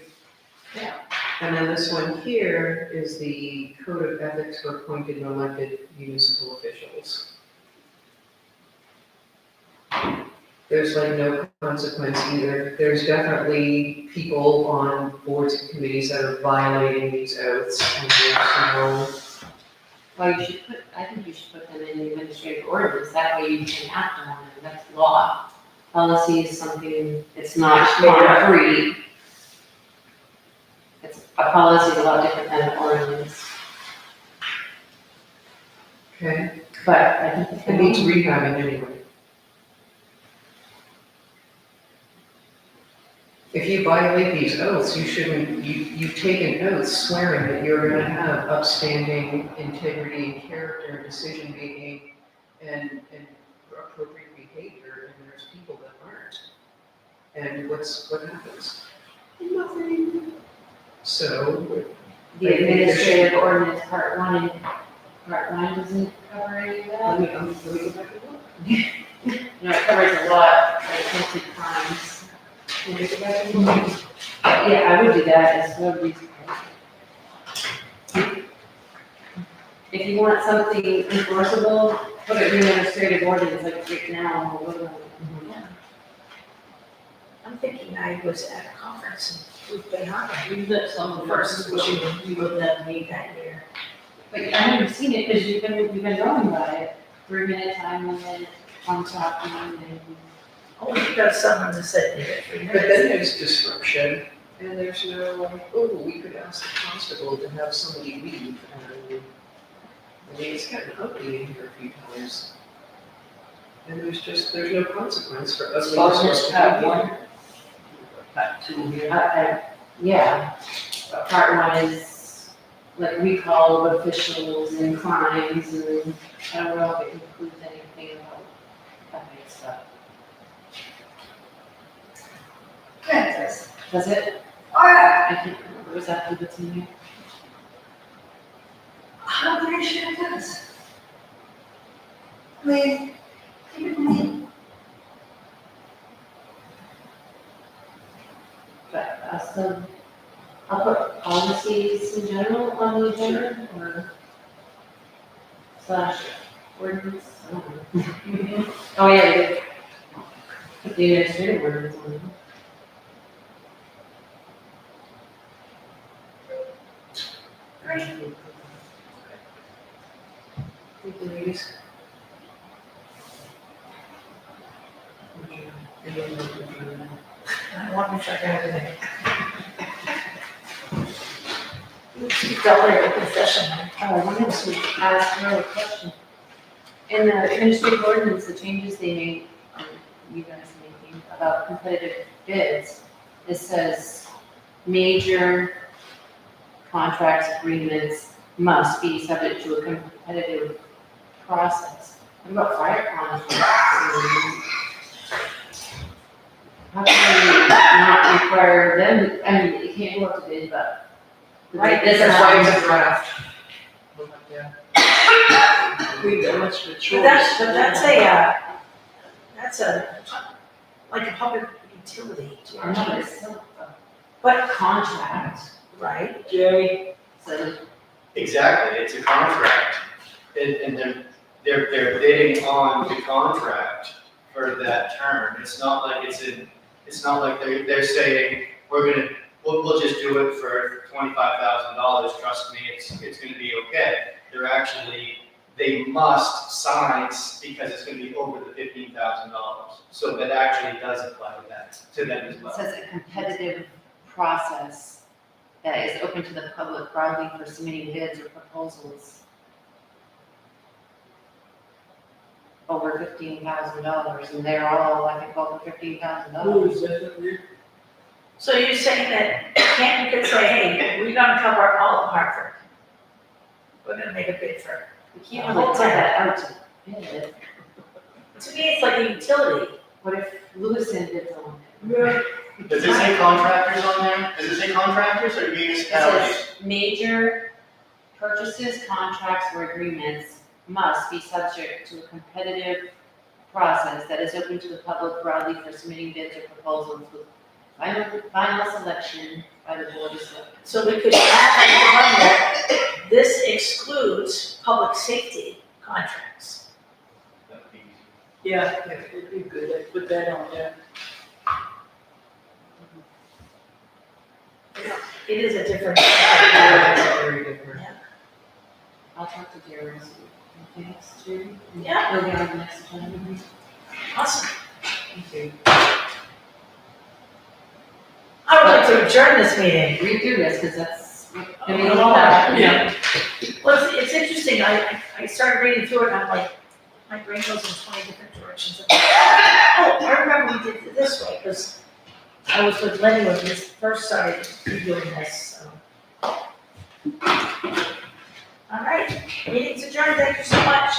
Yeah. And then this one here is the code of ethics for appointed and elected municipal officials. There's like no consequence either. There's definitely people on boards and committees that are violating these oaths and there's well, you should put, I think you should put them in the administrative ordinance, that way you can act on them, that's law. Policy is something, it's not concrete. It's, a policy is a lot different than an ordinance, okay, but I think. it needs rehabbing anyway. If you violate these oaths, you shouldn't, you take an oath swearing that you're gonna have upstanding integrity and character, decision making, and appropriate behavior, and there's people that aren't. And what happens? Nothing. So, The administrative ordinance, part one doesn't cover any of let that. me go back and look. You know, it covers a lot, like attempted crimes. Let me go back and look. Yeah, I would do that as well. If you want something enforceable, put it in the administrative ordinance, like right now, or whatever. I'm thinking I was at a conference in Booth Bay Harbor. You let some First, persons, you were that meeting. that year. But I haven't seen it, because you've been going by it, 3-minute time limit, on top, and Oh, you got someone that said you did. But then there's disruption, and there's no, oh, we could ask the constable to have somebody leave, and, I mean, it's gotten ugly in here a few times. And there's no consequence for us. So just have one, not two here. yeah. But part one is like recall of officials and crimes, and I don't know if it includes anything about ethics stuff. Kansas. Does it? All right, I can't remember, was that what's in here? I'm pretty sure it does. I mean, even But, so, I'll put policies in general on the agenda, or slash ordinance, I don't know. Oh, yeah, we did. Put the administrative ordinance on there. Thank you, ladies. I want to check everything. You got like a confession. Oh, I wanted to ask her a question. In the administrative ordinance, the changes they made, you guys making about competitive bids, it says major contracts, agreements must be subject to a competitive process. What about fire contracts? How can we not require them, I mean, it can't go up to bid, but. Right, This That's is why why it's a draft. Yeah. We got much of a choice. But that's a, like a public utility, do you know what I But mean? it's still a But, contract, right, Jerry, so Exactly, it's a contract, and they're bidding on the contract for that term. It's not like it's not like they're saying, we'll just do it for $25,000, trust me, it's gonna be okay. They must sign because it's gonna be over the $15,000. So that actually does apply to them as it well. says a competitive process that is open to the public broadly for submitting bids or proposals over $15,000, and they're all, I think, over $15,000. who's definitely, so you're saying that you could say, hey, we're gonna cover all of Hartford. We're gonna make a bid for it. We can't really put that out to bid. To me, it's like a utility. What if Lewiston bids on it? yeah, Does it say contractors on there? Does it say contractors or It municipalities? says major purchases, contracts, or agreements must be subject to a competitive process that is open to the public broadly for submitting bids or proposals with final selection by the board of selectmen. So we could add on that, this excludes public safety contracts. That would be easy. yeah, it'd be good, I'd put that on there. It is a different. It's very different. I'll talk to Jerry. Thanks, Jerry. Yeah. We'll get on the next agenda. Awesome. Thank you. I would like to adjourn this meeting. Read through this, because that's. Yeah. Well, it's interesting, I started reading through it, and I'm like, my brain goes in 20 different directions. Oh, I remember we did it this way, because I was with Lenny when we first started doing this, so. All right, meeting's adjourned, thank you so much.